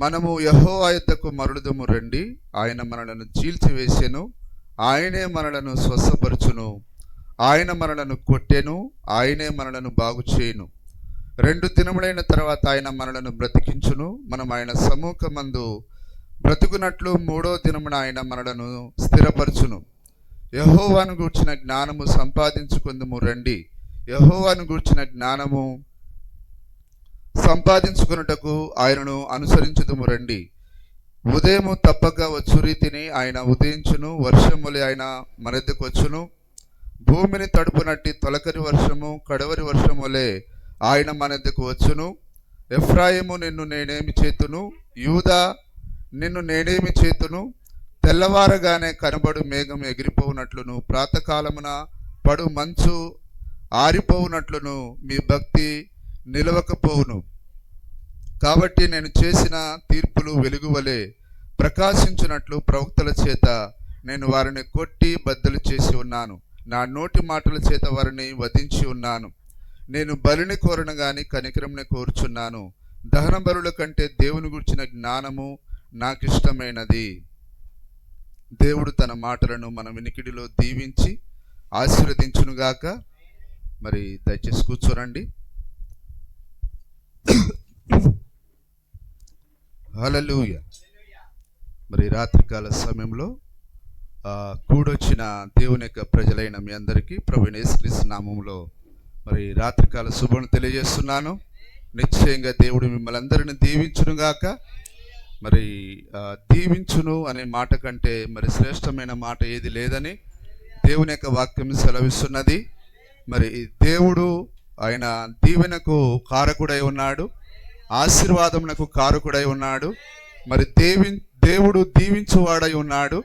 మనము యెహోవా యొద్దకు మరలుదము రండి. ఆయన మనలను చీల్చివేసెను, ఆయనే మనలను స్వస్థపరచును. ఆయన మనలను కొట్టెను, ఆయనే మనలను బాగు చేయును. 2 దినములైన తర్వాత ఆయన మనలను బ్రతికించును. మనం ఆయన సమ్ముఖమందు బ్రతుకున్నట్లు 3వ దినమున ఆయన మనలను స్థిరపరచును. యెహోవాను గూర్చిన జ్ఞానము సంపాదించుకుందుము రండి. యెహోవాను గూర్చిన జ్ఞానము సంపాదించుకున్నటకు ఆయనను అనుసరించుదుము రండి. ఉదయము తప్పక వచ్చు రీతిని ఆయన ఉదయించును, వర్షములే ఆయన మన ఎద్దకు వచ్చును. భూమిని తడుపునట్టి తొలకరి వర్షము కడవరి వర్షములే ఆయన మన ఎద్దకు వచ్చును. ఎఫ్రాయిము నిన్ను నేనేమి చేతును, యూదా నిన్ను నేనేమి చేతును. తెల్లవారగానే కనబడు మేఘం ఎగిరిపోవునట్లును, ప్రాతకాలమున పడు మంచు ఆరిపోవునట్లును మీ భక్తి నిలవకపోవును. కాబట్టి నేను చేసిన తీర్పులు వెలుగువలే ప్రకాశించినట్లు ప్రవక్తల చేత నేను వారిని కొట్టి బద్దలు చేసి ఉన్నాను. నా నోటి మాటల చేత వారిని వధించి ఉన్నాను. నేను బలిని కోరను గాని కనికరంని కోరుచున్నాను. దహన బలుల కంటే దేవుని గురించిన జ్ఞానము నాకిష్టమైనది. దేవుడు తన మాటలను మన వినికిడిలో దీవించి ఆశీర్వదించునుగాక. మరి దయచేసి కూర్చోరండి. హల్లెలూయా. మరి రాత్రికాల సమయంలో కూడొచ్చిన దేవుని యొక్క ప్రజలైన మీ అందరికీ ప్రభువైన యేసుక్రీస్తు నామములో మరి రాత్రికాల శుభములు తెలియజేస్తున్నాను. నిశ్చయంగా దేవుడు మిమ్మల్ని అందరిని దీవించునుగాక. మరి దీవించును అనే మాట కంటే మరి శ్రేష్టమైన మాట ఏది లేదని దేవుని యొక్క వాక్యం సెలవిస్తున్నది. మరి దేవుడు ఆయన దీవెనకు కారకుడై ఉన్నాడు, ఆశీర్వాదమునకు కారకుడై ఉన్నాడు. మరి దేవుడు దీవించువాడై ఉన్నాడు.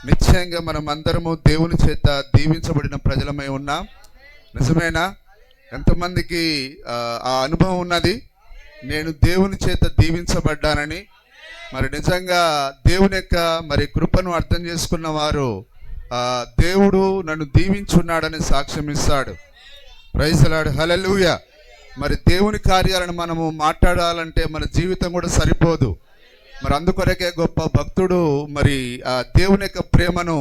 నిశ్చయంగా మనం అందరము దేవుని చేత దీవించబడిన ప్రజలమై ఉన్నాం. నిజమేనా? ఎంతమందికి ఆ అనుభవం ఉన్నది? నేను దేవుని చేత దీవించబడ్డానని. మరి నిజంగా దేవుని యొక్క మరి కృపను అర్థం చేసుకున్న వారు దేవుడు నన్ను దీవించున్నాడని సాక్ష్యం ఇస్తాడు. Praise the Lord. హల్లెలూయా. మరి దేవుని కార్యాలను మనము మాట్లాడాలంటే మన జీవితం కూడా సరిపోదు. మరి అందుకొరకే గొప్ప భక్తుడు మరి దేవుని యొక్క ప్రేమను,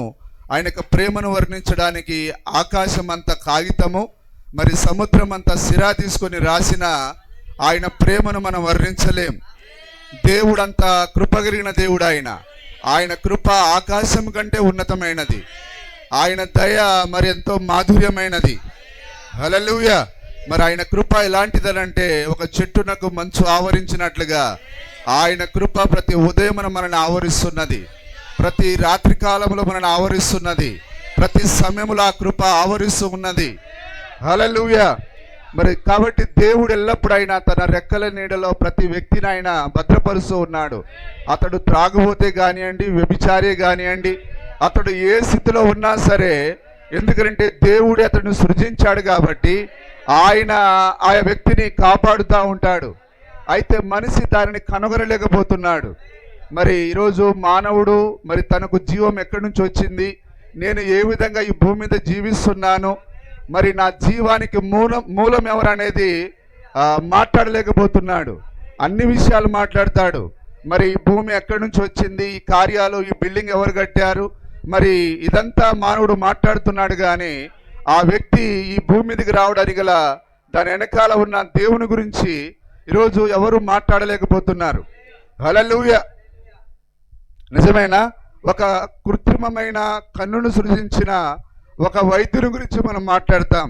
ఆయన యొక్క ప్రేమను వర్ణించడానికి ఆకాశం అంత కాగితము, మరి సముద్రం అంత సిరా తీసుకొని రాసిన ఆయన ప్రేమను మనం వర్ణించలేం. దేవుడంత కృపగలిగిన దేవుడు ఆయన కృప ఆకాశం కంటే ఉన్నతమైనది. ఆయన దయ మరి ఎంతో మాధుర్యమైనది. హల్లెలూయా. మరి ఆయన కృప ఎలాంటిదనంటే ఒక చెట్టునకు మంచు ఆవరించినట్లుగా ఆయన కృప ప్రతి ఉదయమున మనల్ని ఆవరిస్తున్నది, ప్రతి రాత్రి కాలంలో మనల్ని ఆవరిస్తున్నది, ప్రతి సమయంలో ఆ కృప ఆవరిస్తూ ఉన్నది. హల్లెలూయా. మరి కాబట్టి దేవుడు ఎల్లప్పుడూ ఆయన తన రెక్కల నీడలో ప్రతి వ్యక్తిని ఆయన భద్రపరుస్తూ ఉన్నాడు. అతడు త్రాగుబోతే కానివ్వండి, వ్యభిచారి కానివ్వండి, అతడు ఏ స్థితిలో ఉన్నా సరే, ఎందుకంటే దేవుడే అతడిని సృజించాడు కాబట్టి ఆయన ఆ వ్యక్తిని కాపాడుతూ ఉంటాడు. అయితే మనిషి దానిని కనుగొనలేకపోతున్నాడు. మరి ఈరోజు మానవుడు మరి తనకు జీవం ఎక్కడి నుంచి వచ్చింది, నేను ఏ విధంగా ఈ భూమి మీద జీవిస్తున్నాను, మరి నా జీవానికి మూలం ఎవరనేది మాట్లాడలేకపోతున్నాడు. అన్ని విషయాలు మాట్లాడతాడు. మరి ఈ భూమి ఎక్కడి నుంచి వచ్చింది, ఈ కార్యాలు, ఈ బిల్డింగ్ ఎవరు కట్టారు, మరి ఇదంతా మానవుడు మాట్లాడుతున్నాడు. కానీ ఆ వ్యక్తి ఈ భూమి మీదకి రావడానికి గల దాని వెనకాల ఉన్న దేవుని గురించి ఈరోజు ఎవరు మాట్లాడలేకపోతున్నారు. హల్లెలూయా. నిజమేనా? ఒక కృత్రిమమైన కన్నును సృజించిన ఒక వైద్యుని గురించి మనం మాట్లాడతాం.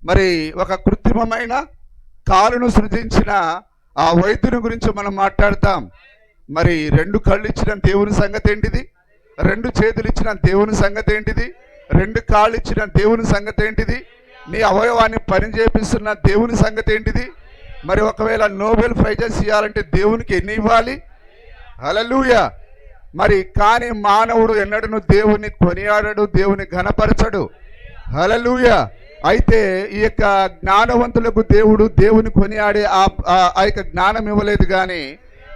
మరి ఒక కృత్రిమమైన కాలును సృజించిన ఆ వైద్యుని గురించి మనం మాట్లాడతాం. మరి 2 కళ్ళు ఇచ్చిన దేవుని సంగతి ఏంటిది? 2 చేతులు ఇచ్చిన దేవుని సంగతి ఏంటిది? 2 కాళ్ళు ఇచ్చిన దేవుని సంగతి ఏంటిది? నీ అవయవాన్ని పనిచేపిస్తున్న దేవుని సంగతి ఏంటిది? మరి ఒకవేళ నోబెల్ ప్రైజెస్ ఇవ్వాలంటే దేవునికి ఎన్ని ఇవ్వాలి? హల్లెలూయా. మరి కానీ మానవుడు ఎన్నడను దేవుని కొనియాడడు, దేవుని ఘనపరచడు. హల్లెలూయా. అయితే ఈ యొక్క జ్ఞానవంతులకు దేవుడు దేవుని కొనియాడే ఆ యొక్క జ్ఞానం ఇవ్వలేదు. కానీ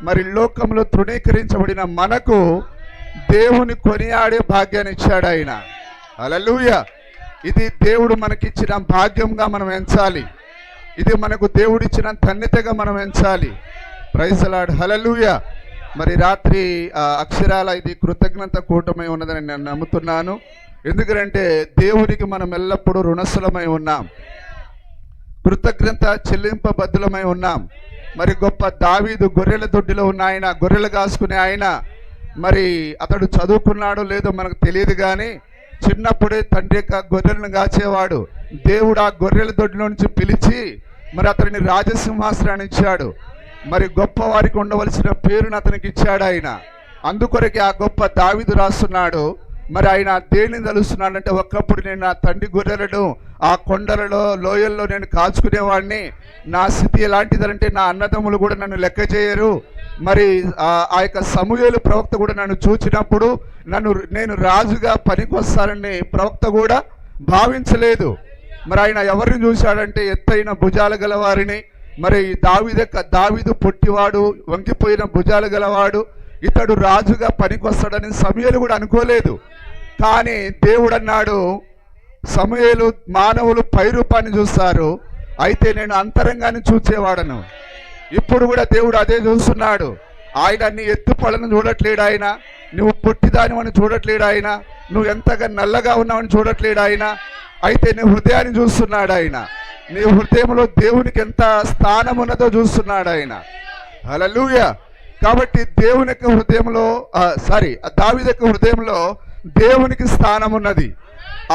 మరి లోకంలో తృణీకరించబడిన మనకు దేవుని కొనియాడే భాగ్యాన్ని ఇచ్చాడు ఆయన. హల్లెలూయా. ఇది దేవుడు మనకిచ్చిన భాగ్యంగా మనం ఎంచాలి. ఇది మనకు దేవుడిచ్చిన ధన్యతగా మనం ఎంచాలి. Praise the Lord, hallelujah. మరి రాత్రి అక్షరాల ఇది కృతజ్ఞత కూటమై ఉన్నదని నేను నమ్ముతున్నాను. ఎందుకంటే దేవునికి మనం ఎల్లప్పుడూ రుణస్థులమై ఉన్నాం, కృతజ్ఞత చెల్లింపబద్ధులమై ఉన్నాం. మరి గొప్ప దావీదు గొర్రెల దొడ్డిలో ఉన్న ఆయన, గొర్రెలు కాసుకునే ఆయన, మరి అతడు చదువుకున్నాడో లేదో మనకు తెలియదు, కానీ చిన్నప్పుడే తండ్రి యొక్క గొర్రెలను కాచేవాడు. దేవుడు ఆ గొర్రెల దొడ్డిలో నుంచి పిలిచి మరి అతనిని రాజసింహాసనాన్ని ఇచ్చాడు. మరి గొప్ప వారికి ఉండవలసిన పేరును అతనికి ఇచ్చాడు ఆయన. అందుకొరకే ఆ గొప్ప దావీదు రాస్తున్నాడు, మరి ఆయన దేనిని తలుస్తున్నాడంటే, ఒకప్పుడు నేను నా తండ్రి గొర్రెలను ఆ కొండలలో లోయల్లో నేను కాచుకునేవాడిని, నా స్థితి ఎలాంటిదంటే నా అన్నదమ్ములు కూడా నన్ను లెక్క చేయరు. మరి ఆ యొక్క సమూయేలు ప్రవక్త కూడా నన్ను చూచినప్పుడు నేను రాజుగా పనికొస్తానని ప్రవక్త కూడా భావించలేదు. మరి ఆయన ఎవరిని చూశాడంటే, ఎత్తైన భుజాలు గలవారిని. మరి దావీదు పొట్టివాడు, వంగిపోయిన భుజాలు గలవాడు, ఇతడు రాజుగా పనికొస్తాడని సమూయేలు కూడా అనుకోలేదు. కానీ దేవుడు అన్నాడు, సమూయేలు మానవులు పైరూపాన్ని చూస్తారు, అయితే నేను అంతరంగాన్ని చూచేవాడను. ఇప్పుడు కూడా దేవుడు అదే చూస్తున్నాడు. ఆయన నీ ఎత్తుపళ్ళను చూడట్లేడు ఆయన, నువ్వు పొట్టిదానివని చూడట్లేడు ఆయన, నువ్వు ఎంతగా నల్లగా ఉన్నావని చూడట్లేడు ఆయన, అయితే నీ హృదయాన్ని చూస్తున్నాడు ఆయన. నీ హృదయంలో దేవునికి ఎంత స్థానం ఉన్నదో చూస్తున్నాడు ఆయన. హల్లెలూయా. కాబట్టి దేవుని యొక్క హృదయంలో దావీదు యొక్క హృదయంలో దేవునికి స్థానం ఉన్నది.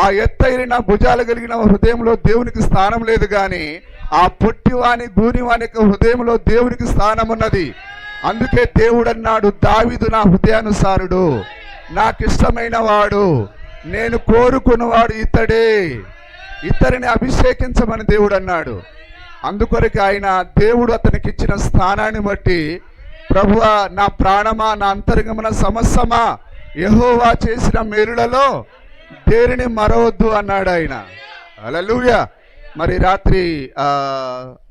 ఆ ఎత్తైన భుజాలు కలిగిన హృదయంలో దేవునికి స్థానం లేదు, కానీ ఆ పొట్టివాని గూనివాని యొక్క హృదయంలో దేవునికి స్థానం ఉన్నది. అందుకే దేవుడు అన్నాడు, దావీదు నా హృదయానుసారుడు, నాకిష్టమైన వాడు, నేను కోరుకున్నవాడు ఇతడే, ఇతరిని అభిషేకించమని దేవుడు అన్నాడు. అందుకొరకు ఆయన దేవుడు అతనికి ఇచ్చిన స్థానాన్ని బట్టి, ప్రభువా నా ప్రాణమా, నా అంతరంగమున సమస్తమా, యెహోవా చేసిన మేలులలో దేనిని మరవద్దు అన్నాడు ఆయన. హల్లెలూయా. మరి రాత్రి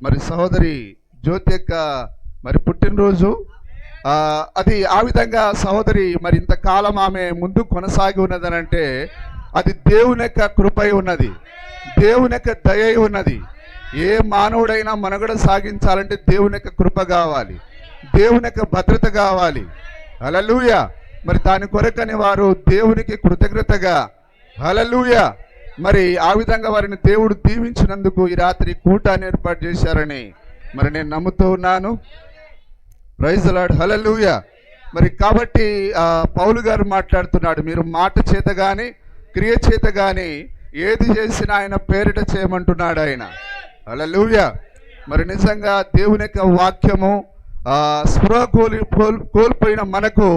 మరి సహోదరి జ్యోతి యొక్క మరి పుట్టినరోజు, అది ఆ విధంగా సహోదరి మరి ఇంతకాలం ఆమె ముందు కొనసాగి ఉన్నదనంటే అది దేవుని యొక్క కృపై ఉన్నది, దేవుని యొక్క దయ ఉన్నది. ఏ మానవుడైనా మనుగడ సాగించాలంటే దేవుని యొక్క కృప కావాలి, దేవుని యొక్క భద్రత కావాలి. హల్లెలూయా. మరి దాని కొరకని వారు దేవునికి కృతజ్ఞతగా, హల్లెలూయా, మరి ఆ విధంగా వారిని దేవుడు దీవించినందుకు ఈ రాత్రి కూటాన్ని ఏర్పాటు చేశారని మరి నేను నమ్ముతూ ఉన్నాను. Praise the Lord, hallelujah. మరి కాబట్టి పౌలు గారు మాట్లాడుతున్నాడు, మీరు మాట చేత కానీ క్రియ చేత కానీ ఏది చేసినా ఆయన పేరిట చేయమంటున్నాడు ఆయన. హల్లెలూయా. మరి నిజంగా దేవుని యొక్క వాక్యము స్పృహ కోల్పోయిన మనకు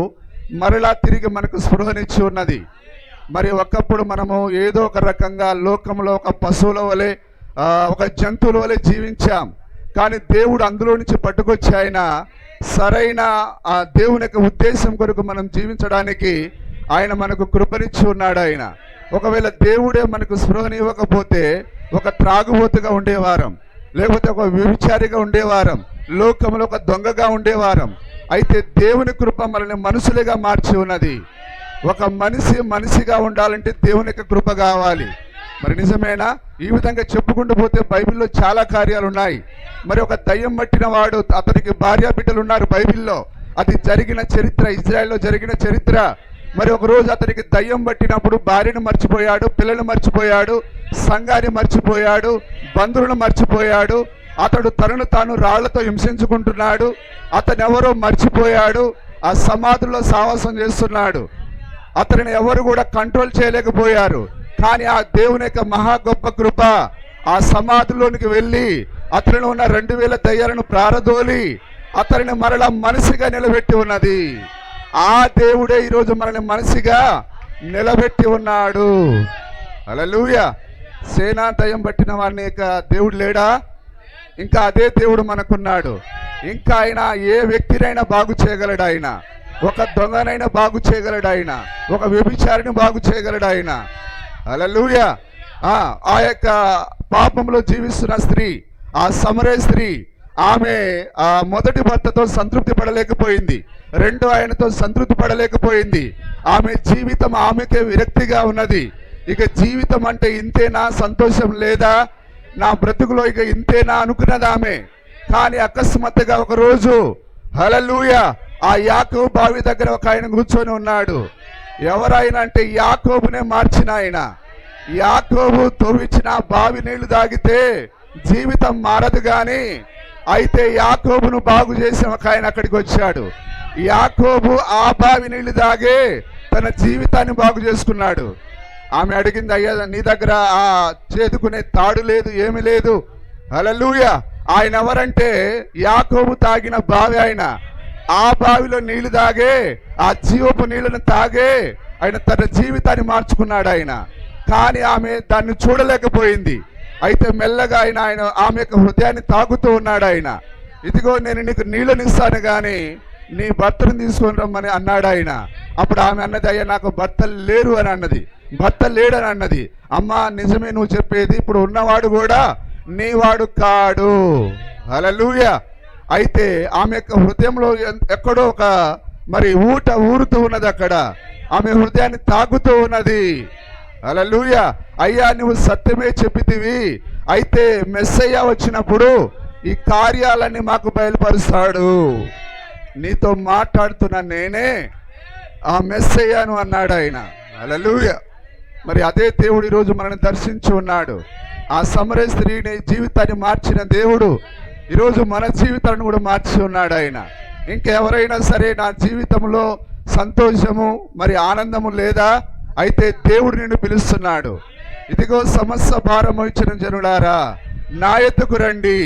మరలా తిరిగి మనకు స్పృహనిచ్చి ఉన్నది. మరి ఒకప్పుడు మనము ఏదో ఒక రకంగా లోకంలో ఒక పశువుల వలె, ఒక జంతువుల వలె జీవించాం. కానీ దేవుడు అందులో నుంచి పట్టుకొచ్చి ఆయన సరైన దేవుని యొక్క ఉద్దేశం కొరకు మనం జీవించడానికి ఆయన మనకు కృపనిచ్చి ఉన్నాడు ఆయన. ఒకవేళ దేవుడే మనకు స్పృహనివ్వకపోతే ఒక త్రాగుబోతుగా ఉండేవారం, లేకపోతే ఒక వ్యభిచారిగా ఉండేవారం, లోకంలో ఒక దొంగగా ఉండేవారం. అయితే దేవుని కృప మనల్ని మనుషులుగా మార్చి ఉన్నది. ఒక మనిషిగా ఉండాలంటే దేవుని యొక్క కృప కావాలి. మరి నిజమేనా? ఈ విధంగా చెప్పుకుంటూ పోతే బైబిల్లో చాలా కార్యాలు ఉన్నాయి. మరి ఒక దయ్యం పట్టిన వాడు, అతనికి భార్య బిడ్డలు ఉన్నారు బైబిల్లో, అది జరిగిన చరిత్ర, ఇజ్రాయెల్లో జరిగిన చరిత్ర. మరి ఒక రోజు అతనికి దయ్యం పట్టినప్పుడు భార్యను మర్చిపోయాడు, పిల్లలు మర్చిపోయాడు, సంఘాన్ని మర్చిపోయాడు, బంధువులను మర్చిపోయాడు. అతడు తనను తాను రాళ్లతో హింసించుకుంటున్నాడు. అతను ఎవరో మర్చిపోయాడు, ఆ సమాధుల్లో సావాసం చేస్తున్నాడు. అతనిని ఎవరు కూడా కంట్రోల్ చేయలేకపోయారు. కానీ ఆ దేవుని యొక్క మహా గొప్ప కృప ఆ సమాధిలోనికి వెళ్ళి అతనిలో ఉన్న 2000 దయ్యాలను ప్రారదోలి అతనిని మరలా మనిషిగా నిలబెట్టి ఉన్నది. ఆ దేవుడే ఈరోజు మనల్ని మనిషిగా నిలబెట్టి ఉన్నాడు. హల్లెలూయా. సేనా దయ్యం పట్టిన వాడిని యొక్క దేవుడు లేడా? ఇంకా అదే దేవుడు మనకున్నాడు. ఇంకా ఆయన ఏ వ్యక్తినైనా బాగు చేయగలడు ఆయన. ఒక దొంగనైనా బాగు చేయగలడు ఆయన. ఒక వ్యభిచారిని బాగు చేయగలడు ఆయన. హల్లెలూయా. ఆ యొక్క పాపంలో జీవిస్తున్న స్త్రీ, ఆ సమరయ స్త్రీ, ఆమె మొదటి భర్తతో సంతృప్తి పడలేకపోయింది, రెండో ఆయనతో సంతృప్తి పడలేకపోయింది. ఆమె జీవితం ఆమెకే విరక్తిగా ఉన్నది. ఇక జీవితం అంటే ఇంతేనా, సంతోషం లేదా, నా బ్రతుకులో ఇక ఇంతేనా అనుకున్నది ఆమె. కానీ అకస్మాత్తుగా ఒకరోజు హల్లెలూయా. ఆ యాకోబు బావి దగ్గర ఒక ఆయన కూర్చొని ఉన్నాడు. ఎవరైనా అంటే యాకోబునే మార్చిన ఆయన. యాకోబు తవ్వించిన బావి నీళ్లు తాగితే జీవితం మారదు గాని, అయితే యాకోబును బాగు చేసిన ఒక ఆయన అక్కడికి వచ్చాడు. యాకోబు ఆ బావి నీళ్లు తాగే తన జీవితాన్ని బాగు చేసుకున్నాడు. ఆమె అడిగింది, అయ్యా నీ దగ్గర ఆ చేదుకునే తాడు లేదు, ఏమి లేదు. హల్లెలూయా. ఆయన ఎవరంటే యాకోబు తాగిన బావి ఆయన. ఆ బావిలో నీళ్లు తాగే, ఆ జీవపు నీళ్లను తాగే ఆయన తన జీవితాన్ని మార్చుకున్నాడు ఆయన. కానీ ఆమె దాన్ని చూడలేకపోయింది. అయితే మెల్లగా ఆమె యొక్క హృదయాన్ని తాగుతూ ఉన్నాడు ఆయన. ఇదిగో నేను నీకు నీళ్ళని ఇస్తాను కానీ నీ భర్తను తీసుకొని రమ్మని అన్నాడు ఆయన. అప్పుడు ఆమె అన్నది, అయ్యా నాకు భర్తలు లేరు అని అన్నది. భర్త లేడని అన్నది. అమ్మా నిజమే నువ్వు చెప్పేది, ఇప్పుడు ఉన్నవాడు కూడా నీవాడు కాడు. హల్లెలూయా. అయితే ఆమె యొక్క హృదయంలో ఎక్కడో ఒక మరి ఊట ఊరుతూ ఉన్నది. అక్కడ ఆమె హృదయాన్ని తాగుతూ ఉన్నది. హల్లెలూయా. అయ్యా నువ్వు సత్యమే చెప్పితివి, అయితే మెస్సయ్య వచ్చినప్పుడు ఈ కార్యాలన్నీ మాకు బయలుపరుస్తాడు. నీతో మాట్లాడుతున్న నేనే ఆ మెస్సయ్యను అన్నాడు ఆయన. హల్లెలూయా. మరి అదే దేవుడు ఈరోజు మనల్ని దర్శించి ఉన్నాడు. ఆ సమరయ స్త్రీని జీవితాన్ని మార్చిన దేవుడు ఈరోజు మన జీవితాన్ని కూడా మార్చి ఉన్నాడు ఆయన. ఇంకెవరైనా సరే నా జీవితంలో సంతోషము మరి ఆనందము లేదా, అయితే దేవుడు నిన్ను పిలుస్తున్నాడు. ఇదిగో సమస్త భారము ఇచ్చిన జనులారా నా ఎద్దుకు రండి,